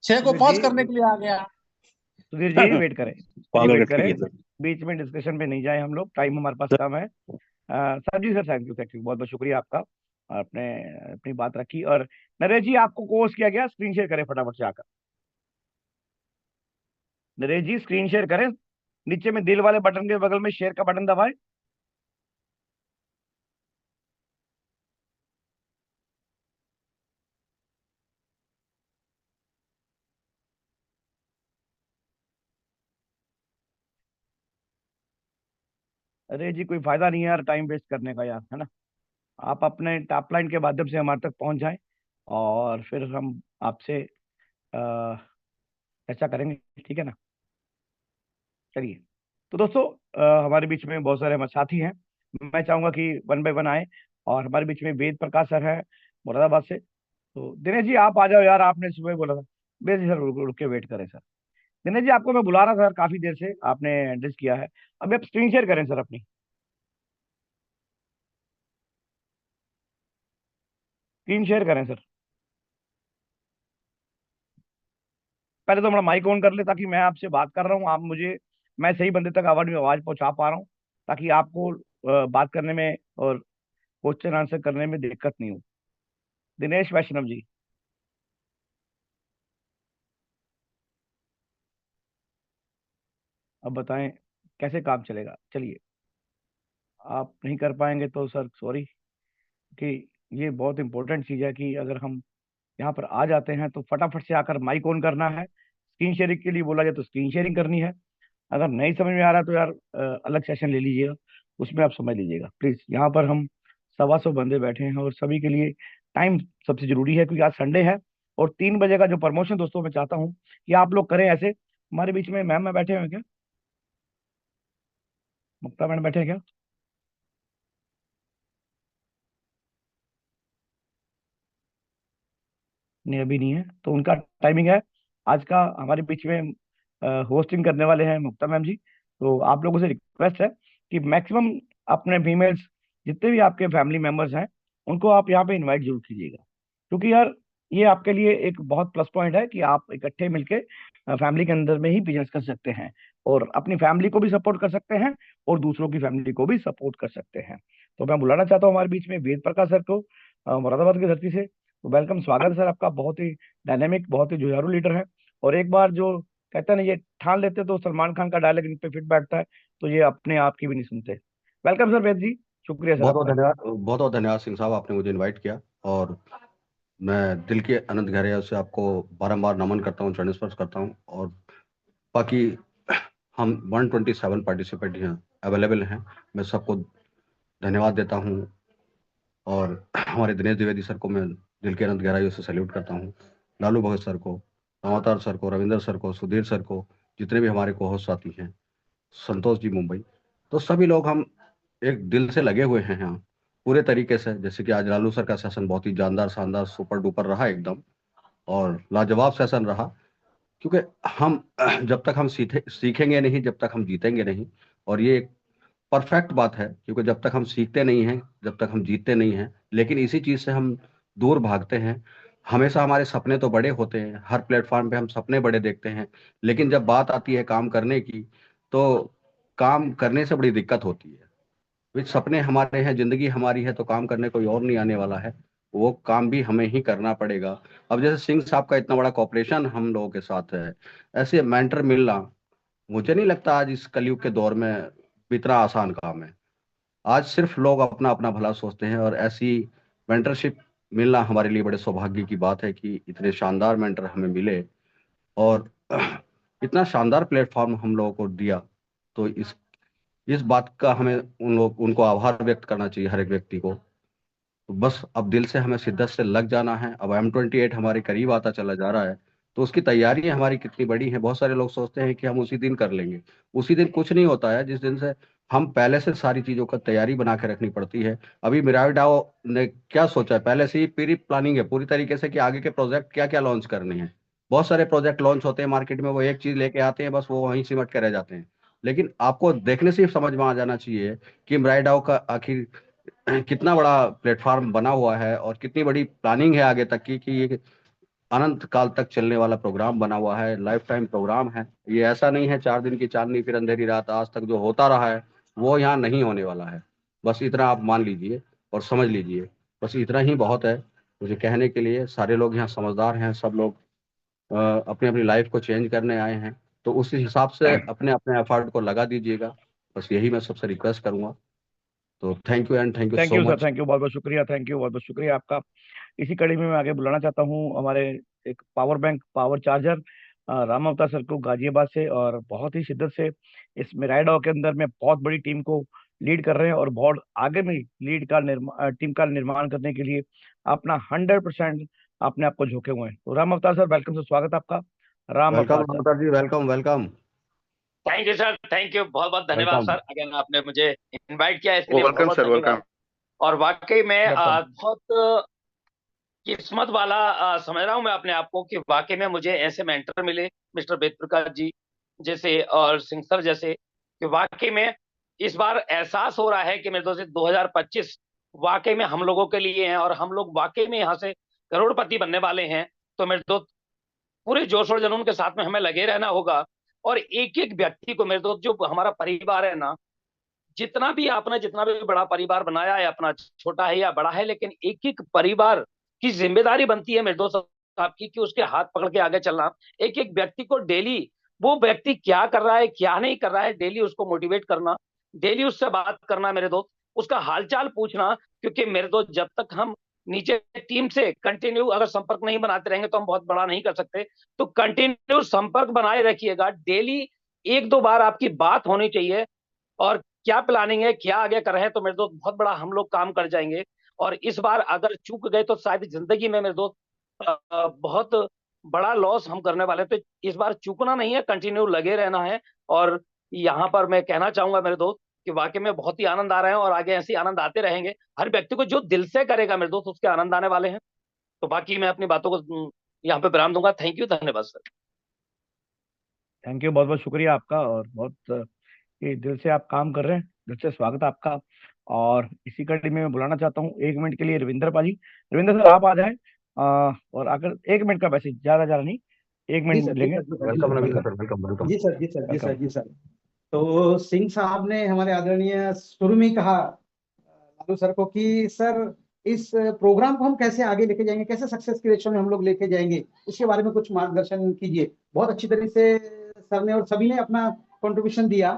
6 को सुधीर 5 जी, करने के लिए आ गया। सुधीर जी वेट करें, जी पागल वेट इकट्ठे करें, किए सर। बीच में डिस्कशन पे नहीं जाए हम लोग, टाइम हमारे पास कम है। Sir ji sir, thank you, बहुत बहुत शुक्रिया आपका, आपने अपनी बात रखी। और नरेश जी आपको कोर्स किया गया, स्क्रीन शेयर करें फटाफट से आकर, नरेश जी स्क्रीन शेयर करें, नीचे में दिल वाले बटन के बगल में शेयर का बटन दबाएं। अरे जी, कोई फायदा नहीं है यार टाइम वेस्ट करने का यार, है ना। आप अपने टॉप लाइन के माध्यम से हमारे तक पहुंच जाएं और फिर हम आपसे चर्चा करेंगे, ठीक है ना। चलिए, तो दोस्तों हमारे बीच में बहुत सारे हमारे साथी हैं। मैं चाहूंगा कि वन बाय वन आए। और हमारे बीच में वेद प्रकाश सर है मुरादाबाद से। तो दिनेश जी आप आ जाओ यार, आपने सुबह बोला था। वेद जी सर रुक के वेट करें सर। दिनेश जी आपको मैं बुला रहा था सर, काफी देर से आपने एड्रेस किया है। अभी आप स्क्रीन शेयर करें सर अपनी। स्क्रीन शेयर करें सर। पहले तो हमारा माइक ऑन कर ले, ताकि मैं आपसे बात कर रहा हूँ, आप मुझे, मैं सही बंदे तक आवाज में आवाज पहुंचा पा रहा हूँ, ताकि आपको बात करने में और क्वेश्चन आंसर करने में दिक्कत नहीं हो। दिनेश वैष्णव जी। अब बताएं कैसे काम चलेगा। चलिए, आप नहीं कर पाएंगे तो सर सॉरी, कि ये बहुत इंपॉर्टेंट चीज़ है कि अगर हम यहाँ पर आ जाते हैं तो फटाफट से आकर माइक ऑन करना है। स्क्रीन शेयरिंग के लिए बोला जाए तो स्क्रीन शेयरिंग करनी है। अगर नहीं समझ में आ रहा तो यार अलग सेशन ले लीजिएगा, उसमें आप समझ लीजिएगा प्लीज। यहाँ पर हम 125 बंदे बैठे हैं और सभी के लिए टाइम सबसे जरूरी है, क्योंकि आज संडे है। और 3 बजे का जो प्रमोशन दोस्तों मैं चाहता हूँ कि आप लोग करें ऐसे। हमारे बीच में मैम में बैठे हैं क्या? मुक्ता मैडम बैठे हैं क्या? नहीं, अभी नहीं है, तो उनका टाइमिंग है आज का। हमारे बीच में होस्टिंग करने वाले हैं मुक्ता मैम जी। तो आप लोगों से रिक्वेस्ट है कि मैक्सिमम अपने फीमेल्स, जितने भी आपके फैमिली मेंबर्स हैं, उनको आप यहाँ पे इनवाइट जरूर कीजिएगा। क्योंकि यार ये आपके लिए एक बहुत प्लस पॉइंट है कि आप इकट्ठे मिलके फैमिली के अंदर में ही बिजनेस कर सकते हैं, और अपनी फैमिली को भी सपोर्ट कर सकते हैं, और दूसरों की फैमिली को भी सपोर्ट कर सकते हैं। तो मैं बुलाना चाहता हूँ हमारे बीच में वेद प्रकाश सर को, मुरादाबाद की धरती से। तो वेलकम, स्वागत है सर आपका। बहुत ही डायनेमिक, बहुत ही जुझारू लीडर है। और एक बार जो कहते हैं ना, ये ठान लेते तो सलमान खान का डायलॉग इन पे फिट बैठता है, तो ये अपने आप की भी नहीं सुनते। वेलकम सर वेद जी, शुक्रिया सर बहुत बहुत आपका। धन्यवाद, बहुत बहुत धन्यवाद सिंह साहब, आपने मुझे इनवाइट किया। और मैं दिल के अनंत गहराइयों से आपको बारंबार नमन करता हूँ, चरण स्पर्श करता हूँ। और बाकी हम 127 पार्टिसिपेंट हैं, अवेलेबल हैं। मैं सबको धन्यवाद देता हूँ। और हमारे दिनेश द्विवेदी सर को मैं दिल के अनंत गहराइयों से सैल्यूट करता हूँ। लालू भगत सर को, अवतार सर को, रविंदर सर को, सुधीर सर को, जितने भी हमारे को होस्ट साथी हैं, संतोष जी मुंबई, तो सभी लोग हम एक दिल से लगे हुए हैं यहाँ पूरे तरीके से। जैसे कि आज लालू सर का सेशन बहुत ही जानदार, शानदार, सुपर डुपर रहा एकदम, और लाजवाब सेशन रहा। क्योंकि हम जब तक हम सीखेंगे नहीं, जब तक हम जीतेंगे नहीं। और ये एक परफेक्ट बात है, क्योंकि जब तक हम सीखते नहीं हैं, जब तक हम जीतते नहीं हैं, लेकिन इसी चीज से हम दूर भागते हैं। हमेशा हमारे सपने तो बड़े होते हैं, हर प्लेटफॉर्म पे हम सपने बड़े देखते हैं, लेकिन जब बात आती है काम करने की, तो काम करने से बड़ी दिक्कत होती है। वे सपने हमारे हैं, जिंदगी हमारी है, तो काम करने कोई और नहीं आने वाला है, वो काम भी हमें ही करना पड़ेगा। अब जैसे सिंह साहब का इतना बड़ा कॉपरेशन हम लोगों के साथ है, ऐसे मेंटर मिलना मुझे नहीं लगता आज इस कलयुग के दौर में इतना आसान काम है। आज सिर्फ लोग अपना अपना भला सोचते हैं, और ऐसी मेंटरशिप मिलना हमारे लिए बड़े सौभाग्य की बात है कि इतने शानदार मेंटर हमें मिले, और इतना शानदार प्लेटफॉर्म हम लोगों को दिया। तो इस बात का हमें उनको आभार व्यक्त करना चाहिए, हर एक व्यक्ति को। तो बस अब दिल से हमें शिद्दत से लग जाना है। अब M28 हमारे करीब आता चला जा रहा है, तो उसकी तैयारी हमारी कितनी बड़ी है। बहुत सारे लोग सोचते हैं कि हम उसी दिन कर लेंगे। उसी दिन कुछ नहीं होता है, जिस दिन से हम पहले से सारी चीजों का तैयारी बना के रखनी पड़ती है। अभी मिराई डाओ ने क्या सोचा है, पहले से ही पूरी प्लानिंग है पूरी तरीके से कि आगे के प्रोजेक्ट क्या क्या लॉन्च करने हैं। बहुत सारे प्रोजेक्ट लॉन्च होते हैं मार्केट में, वो एक चीज लेके आते हैं, बस वो वहीं सिमट के रह जाते हैं। लेकिन आपको देखने से ही समझ में आ जाना चाहिए कि मिराई डाओ का आखिर कितना बड़ा प्लेटफॉर्म बना हुआ है, और कितनी बड़ी प्लानिंग है आगे तक की, कि ये अनंत काल तक चलने वाला प्रोग्राम बना हुआ है, लाइफ टाइम प्रोग्राम है। ये ऐसा नहीं है 4 दिन की चांदनी फिर अंधेरी रात, आज तक जो होता रहा है वो यहाँ नहीं होने वाला है। बस इतना आप मान लीजिए और समझ लीजिए, बस इतना ही बहुत है मुझे कहने के लिए। सारे लोग यहाँ समझदार हैं, सब लोग अपनी अपनी लाइफ को चेंज करने आए हैं, तो उस हिसाब से अपने अपने एफर्ट को लगा दीजिएगा। बस यही मैं सबसे रिक्वेस्ट करूंगा। तो thank you and thank you thank so you sir, much. Thank you, बहुत बहुत शुक्रिया, थैंक यू, बहुत बहुत शुक्रिया आपका। इसी कड़ी में मैं आगे बुलाना चाहता हूँ हमारे एक power bank, power charger, Ram अवतार सर को गाजियाबाद से। और बहुत ही शिद्दत से इस मिराइडॉ के अंदर में बहुत बड़ी टीम को लीड कर रहे हैं और बहुत आगे में लीड का निर्माण टीम का निर्माण करने के लिए अपना 100% अपने आप को झोंके हुए हैं। तो राम अवतार सर, वेलकम सर, स्वागत है आपका। Ram welcome Avatar sir. Avatar ji, welcome welcome thank you sir, thank you, बहुत बहुत धन्यवाद वेलकम। सर। अगेन आपने मुझे इनवाइट किया, इसके लिए बहुत वेलकम बहुत सर, धन्यवाद। वेलकम। और वाकई में वेलकम। बहुत किस्मत वाला समझ रहा हूँ मैं अपने आप को कि वाकई में मुझे ऐसे मेंटर मिले, मिस्टर वेद प्रकाश जी जैसे और सिंह सर जैसे, कि वाकई में इस बार एहसास हो रहा है कि मेरे दोस्त 2025 वाकई में हम लोगों के लिए है और हम लोग वाकई में यहाँ से करोड़पति बनने वाले हैं। तो मेरे दोस्त पूरे जोश और जुनून के साथ में हमें लगे रहना होगा। और एक एक व्यक्ति को, मेरे दोस्त, जो हमारा परिवार है ना, जितना भी आपने जितना भी बड़ा परिवार बनाया है अपना, छोटा है या बड़ा है, लेकिन एक एक परिवार की जिम्मेदारी बनती है मेरे दोस्त आपकी कि उसके हाथ पकड़ के आगे चलना। एक एक व्यक्ति को डेली, वो व्यक्ति क्या कर रहा है क्या नहीं कर रहा है, डेली उसको मोटिवेट करना, डेली उससे बात करना मेरे दोस्त, उसका हालचाल पूछना। क्योंकि मेरे दोस्त जब तक हम नीचे टीम से कंटिन्यू अगर संपर्क नहीं बनाते रहेंगे तो हम बहुत बड़ा नहीं कर सकते। तो कंटिन्यू संपर्क बनाए रखिएगा, डेली एक दो बार आपकी बात होनी चाहिए। और क्या प्लानिंग है, क्या आगे कर रहे हैं, तो मेरे दोस्त बहुत बड़ा हम लोग काम कर जाएंगे। और इस बार अगर चूक गए तो शायद जिंदगी में मेरे दोस्त बहुत बड़ा लॉस हम करने वाले हैं। तो इस बार चूकना नहीं है, कंटिन्यू लगे रहना है। और यहाँ पर मैं कहना चाहूंगा मेरे दोस्त कि वाकई में बहुत ही आनंद आ रहे हैं और आगे ऐसे ही आनंद आते रहेंगे। हर व्यक्ति को जो दिल से करेगा मेरे दोस्त उसके आनंद आने वाले हैं। तो बाकी मैं अपनी बातों को यहाँ पे विराम दूंगा। थैंक यू, धन्यवाद सर। थैंक यू, बहुत बहुत शुक्रिया आपका। और बहुत ये दिल से आप काम कर रहे हैं, दिल से स्वागत है आपका। और इसी कड़ी में मैं बुलाना चाहता हूँ 1 मिनट के लिए रविंद्र पाजी। रविंद्र सर, आप आ जाएं। और आकर 1 मिनट का, वैसे ज्यादा ज्यादा नहीं, एक जी मिनट सर, जी लेंगे। सर, जी सर, जी वेलकम सर, जी Ravindra sir, sir, welcome welcome जी सर, जी सर, जी सर, वेलकम। जी सर। तो सिंह साहब ने, हमारे आदरणीय, शुरू में ही कहा लालू सर को कि सर इस प्रोग्राम को हम कैसे आगे लेके जाएंगे, कैसे सक्सेस की रेशो में हम लोग लेके जाएंगे, इसके बारे में कुछ मार्गदर्शन कीजिए। बहुत अच्छी तरह से सर ने और सभी ने अपना कंट्रीब्यूशन दिया।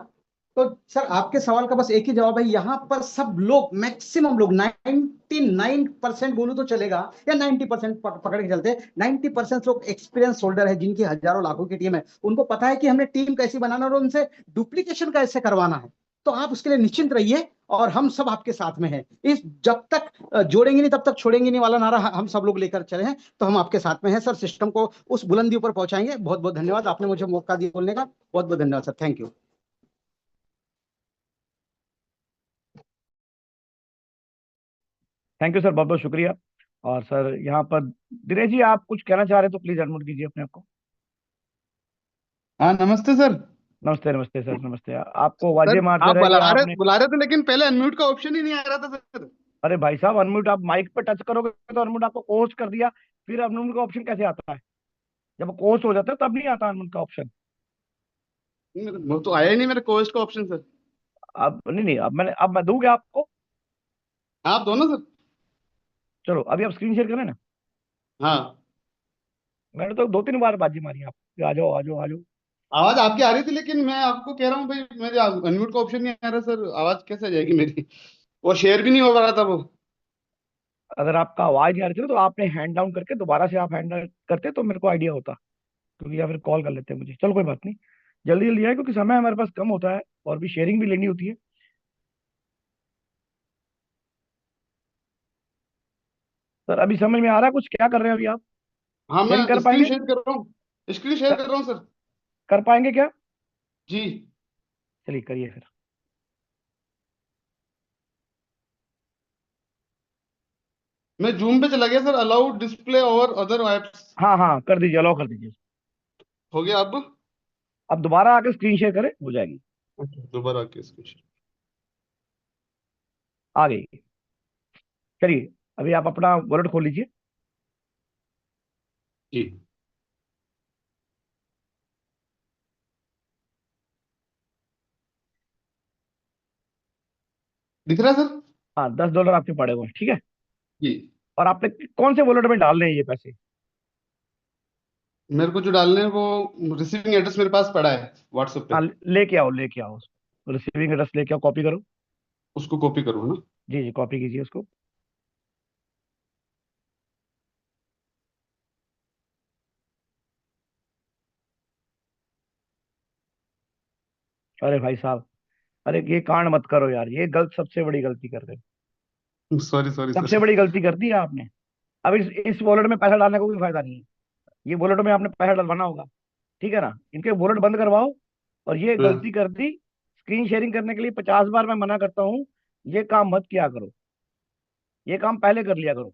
तो सर आपके सवाल का बस एक ही जवाब है, यहाँ पर सब लोग, मैक्सिमम लोग, 99% बोलूं तो चलेगा, या 90% पकड़ के चलते, 90% लोग एक्सपीरियंस होल्डर है, जिनकी हजारों लाखों की टीम है। उनको पता है कि हमने टीम कैसी बनाना और उनसे डुप्लीकेशन कैसे करवाना है। तो आप उसके लिए निश्चिंत रहिए और हम सब आपके साथ में हैं। इस जब तक जोड़ेंगे नहीं तब तक छोड़ेंगे नहीं वाला नारा हम सब लोग लेकर चले हैं। तो हम आपके साथ में हैं सर, सिस्टम को उस बुलंदी ऊपर पहुंचाएंगे। बहुत बहुत धन्यवाद, आपने मुझे मौका दिया बोलने का। बहुत बहुत धन्यवाद sir, thank you. Thank you sir, बहुत बहुत शुक्रिया। और सर यहाँ पर दिनेश जी, आप कुछ कहना चाह रहे हैं तो प्लीज अनम्यूट कीजिए अपने आप को। हाँ, नमस्ते सर। नमस्ते नमस्ते सर, नमस्ते। आपको सर आवाजें मारते आप रहे कि आपने, बुला रहे थे लेकिन पहले अनम्यूट का ऑप्शन ही नहीं आ रहा था सर। अरे भाई साहब, अनम्यूट आप माइक पे टच करोगे तो अनम्यूट आपको कोस्ट कर दिया, फिर अनम्यूट का ऑप्शन कैसे आता है? जब कोस्ट हो जाता है तब नहीं आता अनम्यूट का ऑप्शन। वो तो आया ही नहीं मेरे कोस्ट का ऑप्शन सर। अब नहीं नहीं, अब मैं दूंगा आपको। आप दोनों सर। चलो, अभी आप स्क्रीन शेयर करें ना। हाँ, मैंने तो 2-3 बार बाजी मारी आपको, आ जाओ आ जाओ आ जाओ। आवाज आपकी आ रही थी लेकिन मैं आपको कह रहा हूँ भाई, मेरे अनम्यूट का ऑप्शन नहीं आ रहा सर। आवाज कैसे आ जाएगी मेरी? वो शेयर भी नहीं हो रहा था वो। अगर आपका आवाज नहीं आ रही थी ना, तो आपने हैंड डाउन करके दोबारा से आप हैंड डाउन करते तो मेरे को आइडिया होता, क्योंकि या फिर कॉल कर लेते मुझे। चलो कोई बात नहीं, जल्दी जल्दी आए क्योंकि समय हमारे पास कम होता है और भी शेयरिंग भी लेनी होती है। सर अभी समझ में आ रहा है कुछ, क्या कर रहे हैं अभी आप? हाँ, शेयरिंग मैं कर स्क्रीन पाएंगे? शेयर कर रहा हूँ, स्क्रीन शेयर कर रहा हूँ सर। कर पाएंगे क्या? जी। चलिए करिए फिर। मैं जूम पे चला गया सर। अलाउड डिस्प्ले और अदर एप्स। हाँ हाँ, कर दीजिए, अलाउ कर दीजिए। हो गया अब? अब दोबारा आके स्क्रीन शेयर करें, हो जाएगी। दोबारा आके स्क्रीन शेयर। आ गई। चलिए, अभी आप अपना वॉलेट खोल लीजिए। जी। दिख रहा है सर? हाँ, $10 आपके पड़े हुए हैं, ठीक है। जी। और आपने कौन से वॉलेट में डालने हैं ये पैसे? मेरे को जो डालने हैं वो रिसीविंग एड्रेस मेरे पास पड़ा है व्हाट्सएप पे। हाँ, लेके आओ लेके आओ उसको, रिसीविंग एड्रेस लेके आओ, कॉपी करो। उसको कॉपी करूँ ना? जी जी, कॉपी कीजिए उसको। अरे भाई साहब, अरे ये कांड मत करो यार, ये सबसे बड़ी गलती कर रहे हो, सॉरी सॉरी सबसे सर। बड़ी गलती कर दी है आपने। अब इस वॉलेट में पैसा डालने का कोई फायदा नहीं है, ये वॉलेट में आपने पैसा डलवाना होगा, ठीक है ना। इनके वॉलेट बंद करवाओ। और ये हाँ गलती कर दी, स्क्रीन शेयरिंग करने के लिए 50 बार मैं मना करता हूँ, ये काम मत किया करो, ये काम पहले कर लिया करो।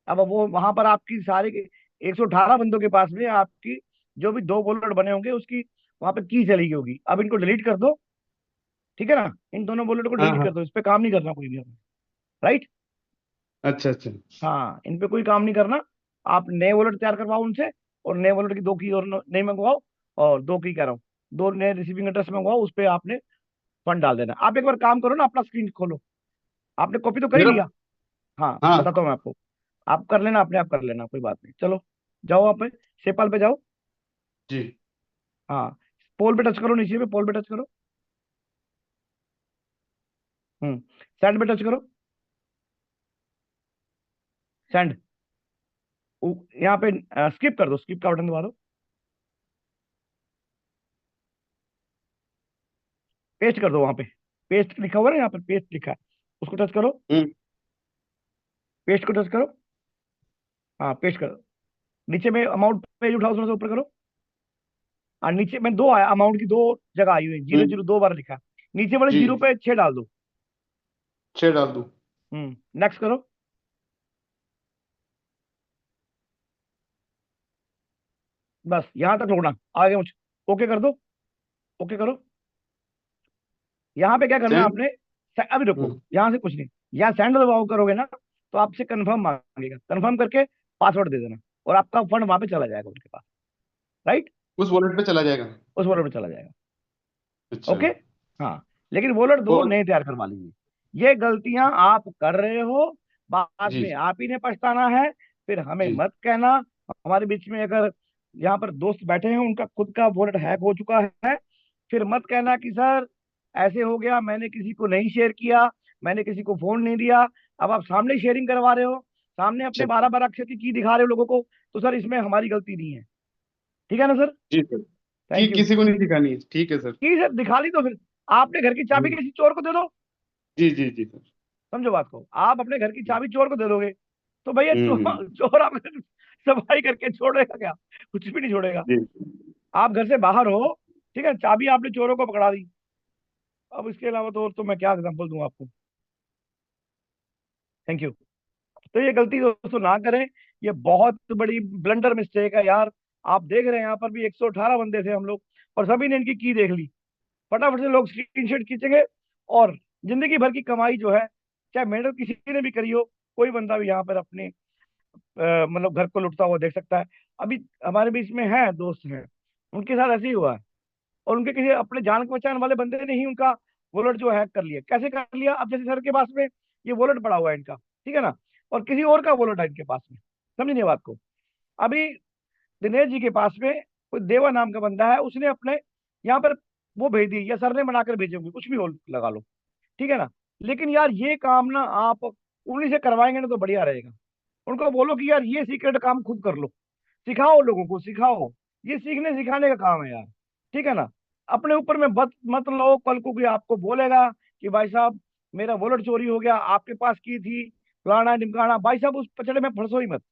अब वो वहां पर आपकी सारे 118 बंदों के पास में आपकी जो भी 2 वॉलेट बने होंगे उसकी वहां पे की चली गई होगी। अब इनको डिलीट कर दो, ठीक है ना, इन दोनों वॉलेट को हाँ डिलीट हाँ। कर दो, इस पे काम नहीं करना कोई भी हमें, राइट। अच्छा अच्छा। हाँ, इन पे कोई काम नहीं करना। आप नए वॉलेट तैयार करवाओ उनसे, और नए वॉलेट की 2 की और नई मंगवाओ, और 2 की कह रहा हूँ, 2 नए रिसीविंग एड्रेस मंगवाओ, उस पे आपने फंड डाल देना। आप एक बार काम करो ना, अपना स्क्रीन खोलो, आपने कॉपी तो कर ही मेरा लिया। हाँ, हाँ बताता हूँ मैं आपको, आप कर लेना, अपने आप कर लेना, कोई बात नहीं। चलो जाओ, आप सेपाल पे जाओ। जी। हाँ, पोल पे टच करो, नीचे पे पोल पे टच करो। सेंड पे टच करो, सेंड। यहाँ पे स्किप कर दो, स्किप का बटन दबा दो, पेस्ट कर दो वहां पे, पेस्ट लिखा हुआ है ना, यहाँ पे पेस्ट लिखा है, उसको टच करो, हम्म। पेस्ट को टच करो। हाँ, पेस्ट करो। नीचे में अमाउंट पेज उठाओ, उसमें से ऊपर करो। और नीचे में 2 आया, अमाउंट की 2 जगह आई हुई, 0 0 2 बार लिखा है। नीचे वाले जी 0 पे 6 डाल दो। 6 डाल दूं। नेक्स्ट करो। बस यहाँ तक रोकना, आगे मुझ ओके कर दो, ओके करो। यहाँ पे क्या करना है सेंड। आपने, अभी रुको, यहाँ से कुछ नहीं, यहाँ सेंड दबाओ करोगे ना, तो आपसे कंफर्म मांगेगा, कंफर्म करके पासवर्ड दे देना, और आपका फंड वहां पे चला जाएगा उनके पास, राइट, उस वॉलेट पे चला जाएगा। उस वॉलेट में चला जाएगा। अच्छा। ओके। हाँ, लेकिन वॉलेट 2 और नए तैयार करवा लीजिए। ये गलतियां आप कर रहे हो, बाद जी में आप ही ने पछताना है, फिर हमें जी। मत कहना। हमारे बीच में अगर यहाँ पर दोस्त बैठे हैं, उनका खुद का वॉलेट हैक हो चुका है, फिर मत कहना कि सर ऐसे हो गया, मैंने किसी को नहीं शेयर किया, मैंने किसी को फोन नहीं दिया। अब आप सामने शेयरिंग करवा रहे हो, सामने अपने अच्छा। 12 12 अक्षर की दिखा रहे हो लोगों को, तो सर इसमें हमारी गलती नहीं है, ठीक है ना sir. Ji sir. Thank you. किसी को नहीं दिखानी है, ठीक है सर। की सर दिखा ली तो फिर आपने घर की चाबी हम्म। किसी चोर को दे दो, जी जी जी सर। समझो बात को, आप अपने घर की चाबी चोर को दे दोगे, तो भैया हम्म। चोर आप सफाई करके छोड़ेगा क्या, कुछ भी नहीं छोड़ेगा। जी आप घर से बाहर हो, ठीक है, चाबी आपने चोरों को पकड़ा दी। अब इसके अलावा तो मैं क्या एग्जांपल दूं आपको। Thank you. तो ये गलती दोस्तों ना करें, ये बहुत बड़ी ब्लंडर मिस्टेक है यार। आप देख रहे हैं यहाँ पर भी 118 बंदे थे हम लोग, और सभी ने इनकी की देख ली। फटाफट से लोग स्क्रीनशॉट खींचेंगे, और जिंदगी भर की कमाई जो है, चाहे मेहनत किसी ने भी करी हो, कोई बंदा भी यहाँ पर अपने मतलब घर को लुटता हुआ देख सकता है। अभी हमारे बीच में है दोस्त हैं, उनके साथ ऐसे ही हुआ है, और उनके किसी अपने जान पहचान वाले बंदे ने ही उनका वॉलेट जो हैक कर लिया। कैसे कर लिया, अब जैसे सर के पास में ये वॉलेट पड़ा हुआ है इनका, ठीक है ना, और किसी और का वॉलेट है इनके पास में, समझिए बात को। अभी दिनेश जी के पास में कोई देवा नाम का बंदा है, उसने अपने यहाँ पर वो भेज दी, या सर ने बनाकर भेजे होंगे, कुछ भी हो लगा लो, ठीक है ना। लेकिन यार ये काम ना आप उन्हीं से करवाएंगे ना तो बढ़िया रहेगा। उनको बोलो कि यार ये सीक्रेट काम खुद कर लो, सिखाओ लोगों को, सिखाओ, ये सीखने सिखाने का काम है यार, ठीक है ना। अपने ऊपर में मत लो, कल को कोई आपको बोलेगा कि भाई साहब मेरा वॉलेट चोरी हो गया, आपके पास की थी, फलाना ढिमकाना, भाई साहब उस पचड़े में फंसो ही मत।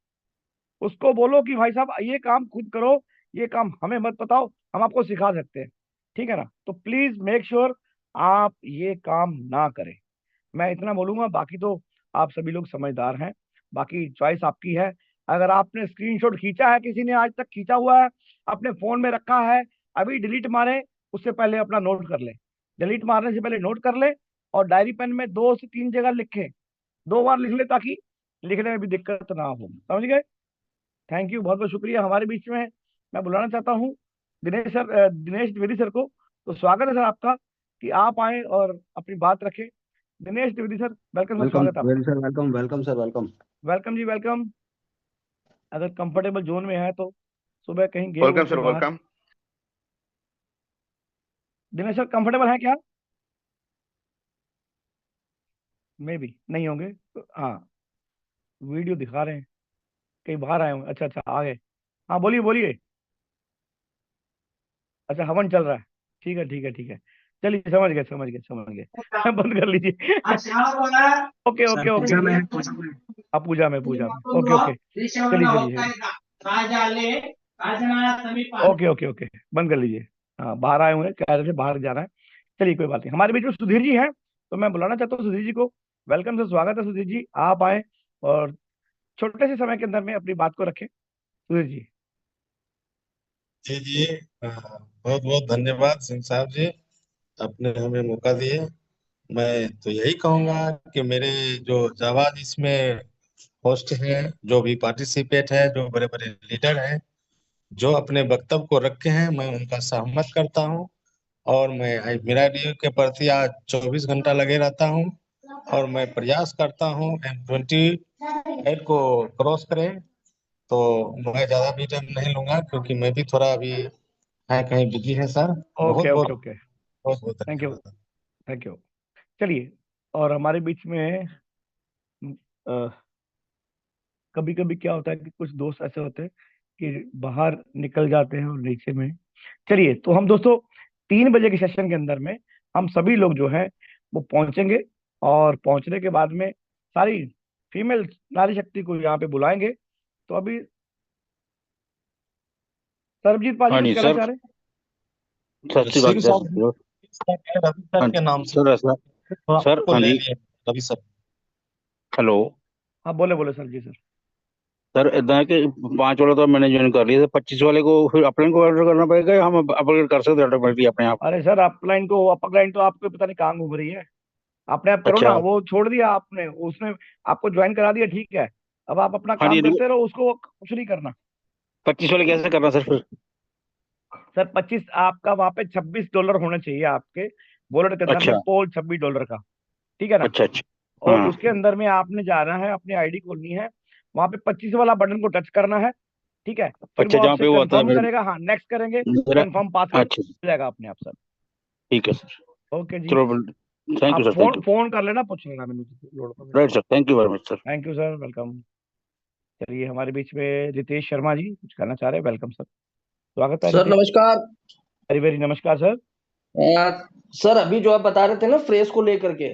उसको बोलो कि भाई साहब ये काम खुद करो, ये काम हमें मत बताओ, हम आपको सिखा सकते हैं, ठीक है ना। तो प्लीज मेक श्योर आप ये काम ना करें, मैं इतना बोलूंगा। बाकी तो आप सभी लोग समझदार हैं, बाकी चॉइस आपकी है। अगर आपने स्क्रीनशॉट खींचा है, किसी ने आज तक खींचा हुआ है, अपने फोन में रखा है, अभी डिलीट मारे उससे पहले अपना नोट कर ले, डिलीट मारने से पहले नोट कर ले, और डायरी पेन में 2 से 3 जगह लिखे, 2 बार लिख ले, ताकि लिखने में भी दिक्कत ना हो, समझ गए। थैंक यू, बहुत बहुत शुक्रिया। हमारे बीच में मैं बुलाना चाहता हूँ दिनेश सर, दिनेश द्विवेदी सर को। तो स्वागत है सर आपका, कि आप आए और अपनी बात रखें। Dinesh Dwivedi sir, welcome sir, welcome स्वागत है आपका। Sir, welcome welcome sir, welcome. Welcome जी, वेलकम। अगर कंफर्टेबल जोन में है तो सुबह कहीं गए हुए वेलकम थे सर, बाहर। वेलकम। दिनेश सर कंफर्टेबल है क्या, मे भी नहीं होंगे तो, हाँ, वीडियो दिखा रहे हैं, कहीं बाहर आए होंगे, अच्छा अच्छा आ गए। हाँ बोलिए बोलिए। अच्छा हवन चल रहा है, ठीक है ठीक है ठीक है। चलिए समझ गए समझ गए समझ गए बंद कर लीजिए ओके ओके ओके आप पूजा में ओके ओके चलिए ओके ओके ओके बंद कर लीजिए। हाँ बाहर आए हुए हैं, कह रहे थे बाहर जाना है। चलिए कोई बात नहीं। हमारे बीच में सुधीर जी हैं, तो मैं बुलाना चाहता हूँ सुधीर जी को। वेलकम से स्वागत है सुधीर जी, आप आए और छोटे से समय के अंदर में अपनी बात को रखें। सुधीर जी। जी जी, बहुत बहुत धन्यवाद सिंह साहब जी, आपने हमें मौका दिए। मैं तो यही कहूंगा कि मेरे जो जावाज इसमें होस्ट हैं, जो भी पार्टिसिपेट है, जो बड़े बड़े लीडर हैं, जो अपने वक्तव्य को रखे हैं, मैं उनका सहमत करता हूं। और मैं मेरा ड्यू के प्रति आज 24 घंटा लगे रहता हूं और मैं प्रयास करता हूं M28 को क्रॉस करें। तो मैं ज्यादा भी टाइम नहीं लूंगा क्योंकि मैं भी थोड़ा अभी है कहीं बिजी है सर। बहुत ओके बहुत ओके ओके बहुत बहुत थैंक यू धन्यवाद। Thank you. चलिए, और हमारे बीच में कभी कभी क्या होता है कि कुछ दोस्त ऐसे होते हैं कि बाहर निकल जाते हैं और नीचे में। चलिए, तो हम दोस्तों 3 बजे के सेशन के अंदर में हम सभी लोग जो है वो पहुंचेंगे, और पहुंचने के बाद में सारी फीमेल नारी शक्ति को यहाँ पे बुलाएंगे। तो अभी सरबजीत पाजी हाँ कुछ जी कहना सर, चाह रहे हैं? सत श्री अकाल सिंह सर। साहब रवि सर के नाम से सर थोड़ा सर आपको हाँ ले जी, लिया रवि सर। हेलो हाँ बोले बोले सर जी सर। सर, इतना है कि 5 वाला तो मैंने ज्वाइन कर लिया था, 25 वाले को फिर अपलाइन को ऑर्डर करना पड़ेगा या हम अपग्रेड कर सकते हैं ऑटोमेटिकली अपने आप? अरे सर अपलाइन को अपलाइन तो आपको पता नहीं कहाँ घूम रही है, अपने आप करो ना। अच्छा, वो छोड़ दिया आपने, उसने आपको ज्वाइन करा दिया, ठीक है। अब आप अपना हाँ काम जी। करते रहो, उसको कुछ नहीं करना। 25 वाले कैसे करना सर फिर? सर 25 आपका वहां पे $26 होना चाहिए आपके वॉलेट के अंदर में, अच्छा पोल $26 का, ठीक है ना। अच्छा अच्छा। और हाँ उसके अंदर में आपने जाना है, अपनी आईडी खोलनी है, वहां पे 25 वाला बटन को टच करना है, ठीक है। फिर अच्छा, वो जहाँ आपसे पे वो आता है कंफर्म मेरे करेगा, हाँ नेक्स्ट करेंगे, मेरा। कंफर्म पासवर्ड अच्छा हो जाएगा अपने आप सर। ठीक है सर, ओके जी। चलो थैंक यू आप sir, thank phone you. Phone कर लेना, पूछ लेना मैंने लोड पर। Right sir, thank you very much sir. Thank you sir, welcome. चलिए, हमारे बीच में रितेश शर्मा जी कुछ कहना चाह रहे हैं। वेलकम सर, स्वागत है सर रितेश। नमस्कार। वेरी वेरी नमस्कार सर। सर अभी जो आप बता रहे थे ना फ्रेस को लेकर के,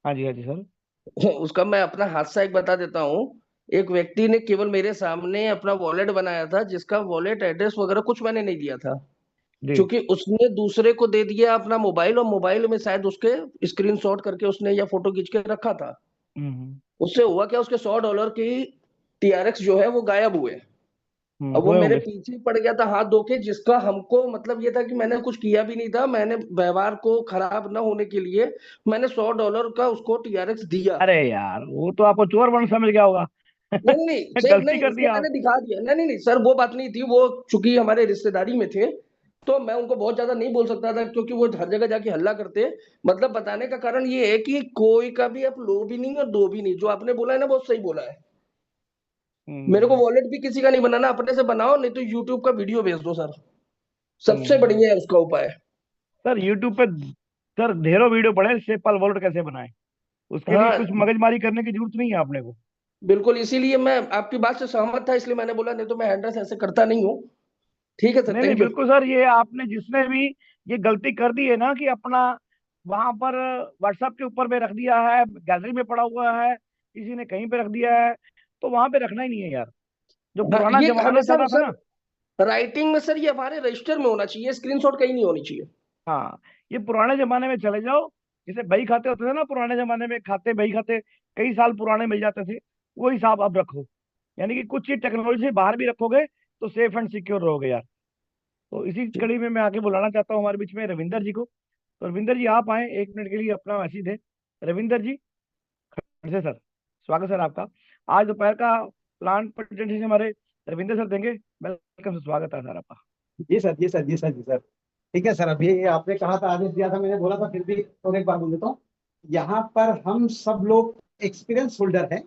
हाँ जी सर। उसका मैं अपना हादसा एक बता देता हूँ। एक व्यक्ति ने केवल मेरे सामने अपना वॉलेट बनाया था, जिसका वॉलेट एड्रेस वगैरह कुछ मैंने नहीं दिया था, जी क्योंकि उसने दूसरे को दे दिया अपना मोबाइल, और मोबाइल में शायद उसके स्क्रीनशॉट करके उसने या फोटो खींच के रखा था। उससे हुआ क्या, उसके $100 की TRX जो है वो गायब हुए। अब वो हुए मेरे होंगे। पीछे पड़ गया था हाथ धो के, जिसका हमको मतलब ये था कि मैंने कुछ किया भी नहीं था, मैंने व्यवहार को खराब ना होने के लिए मैंने $100 का उसको TRX दिया। अरे यार, वो तो आपको चोर बन समझ गया होगा नहीं नहीं सर, गलती नहीं कर दी उसको आप। मैंने दिखा दिया। नहीं नहीं नहीं सर, वो बात नहीं थी। वो चूंकि हमारे रिश्तेदारी में थे, तो मैं उनको बहुत ज्यादा नहीं बोल सकता था, क्योंकि वो हर जगह जाके हल्ला करते। मतलब बताने का कारण ये है कि कोई का भी आप लो भी नहीं और दो भी नहीं। जो आपने बोला है ना, बहुत सही बोला है। मेरे को वॉलेट भी किसी का नहीं बनाना, अपने से बनाओ, नहीं तो यूट्यूब का वीडियो भेज दो सर, सबसे बढ़िया है उसका उपाय। सर यूट्यूब पे सर ढेरों वीडियो पड़े, सेपल वॉलेट कैसे बनाए, उसके लिए कुछ हाँ मगजमारी करने की जरूरत नहीं है आपने को। बिल्कुल, इसीलिए मैं आपकी बात से सहमत था, इसलिए मैंने बोला, नहीं तो मैं हैंडल ऐसे करता नहीं हूँ। ठीक है सर, नहीं नहीं थैंक यू। बिल्कुल सर, ये आपने जिसने भी ये गलती कर दी है ना कि अपना वहां पर व्हाट्सएप के ऊपर में रख दिया है, गैलरी में पड़ा हुआ है, किसी ने कहीं पे रख दिया है, तो वहां पे रखना ही नहीं है यार। जो हाँ, पुराना ये जमाना हमेशा चला था ना। सर राइटिंग में सर ये हमारे रजिस्टर में होना चाहिए, स्क्रीनशॉट कहीं नहीं होनी चाहिए। हाँ, ये पुराने जमाने में चले जाओ, जैसे बही खाते होते थे ना पुराने जमाने में, खाते बही खाते कई साल पुराने मिल जाते थे, वो हिसाब अब रखो। यानी कि कुछ चीज टेक्नोलॉजी से बाहर भी रखोगे तो सेफ एंड सिक्योर रहोगे यार। तो इसी कड़ी में मैं आगे बुलाना चाहता हूँ हमारे बीच में रविंदर जी को। तो रविंदर जी आप आए 1 मिनट के लिए, अपना मैसेज दें। रविंदर जी फिर से सर, स्वागत सर आपका। आज दोपहर का प्लांट प्रेजेंटेशन हमारे रविंदर सर देंगे। वेलकम, स्वागत है सर आपका। जी सर जी सर जी सर जी सर। ठीक है सर, अभी आपने कहा था, आदेश दिया था, मैंने बोला था, फिर भी और एक बार बोल देता हूँ। यहाँ पर हम सब लोग एक्सपीरियंस होल्डर हैं,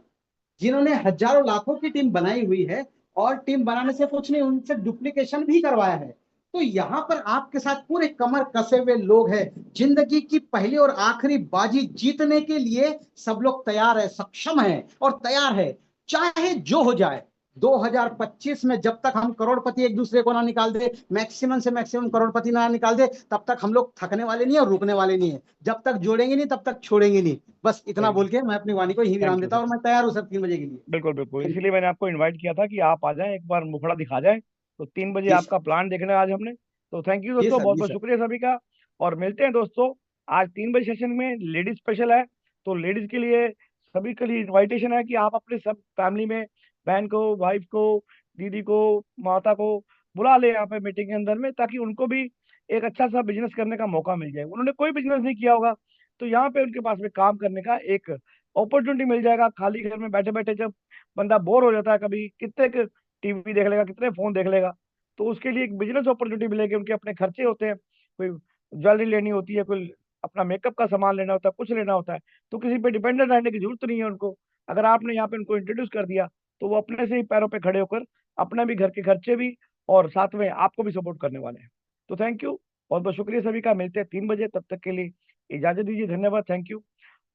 जिन्होंने हजारों लाखों की टीम बनाई हुई है, और टीम बनाने से कुछ नहीं, उनसे डुप्लीकेशन भी करवाया है। तो यहाँ पर आपके साथ पूरे कमर कसे हुए लोग हैं, जिंदगी की पहली और आखिरी बाजी जीतने के लिए सब लोग तैयार है, सक्षम है और तैयार है, चाहे जो हो जाए। 2025 में जब तक हम करोड़पति एक दूसरे को ना निकाल दे, मैक्सिमम से मैक्सिमम करोड़पति ना निकाल दे, तब तक हम लोग थकने वाले नहीं और रुकने वाले नहीं है। जब तक जोड़ेंगे नहीं तब तक छोड़ेंगे नहीं। बस इतना बोल के मैं अपनी वाणी को यही विराम देता हूं और मैं तैयार हूं सर 3 बजे के लिए। बिल्कुल बिल्कुल, इसीलिए मैंने आपको इनवाइट किया था कि आप आ जाएं, एक बार मुखड़ा दिखा जाएं। तो 3 बजे जी आपका प्लान देखना है आज हमने। तो थैंक यू जी दोस्तों, सर, बहुत जी बहुत सर। शुक्रिया सभी का। और मिलते हैं दोस्तों आज 3 बजे सेशन में, लेडीज स्पेशल है। तो लेडीज के लिए, सभी के लिए इन्विटेशन है कि आप अपने सब फैमिली में बहन को, वाइफ को, दीदी को, माता को बुला ले यहाँ पे मीटिंग के अंदर में, ताकि उनको भी एक अच्छा सा बिजनेस करने का मौका मिल जाए। उन्होंने कोई बिजनेस नहीं किया होगा, तो यहाँ पे उनके पास में काम करने का एक अपॉर्चुनिटी मिल जाएगा। खाली घर में बैठे बैठे जब बंदा बोर हो जाता है, कभी कितने टीवी देख लेगा, कितने फोन देख लेगा, तो उसके लिए एक बिजनेस अपॉर्चुनिटी मिलेगी। उनके अपने खर्चे होते हैं, कोई ज्वेलरी लेनी होती है, कोई अपना मेकअप का सामान लेना होता है, कुछ लेना होता है, तो किसी पे डिपेंडेंट रहने की जरूरत नहीं है उनको। अगर आपने यहाँ पे उनको इंट्रोड्यूस कर दिया, तो वो अपने से ही पैरों पे खड़े होकर अपने भी घर के खर्चे भी और साथ में आपको भी सपोर्ट करने वाले हैं। तो थैंक यू, बहुत बहुत शुक्रिया सभी का। मिलते हैं 3 बजे, तब तक के लिए इजाजत दीजिए। धन्यवाद। Thank you,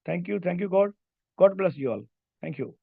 thank you, thank you. God bless you all. Thank you.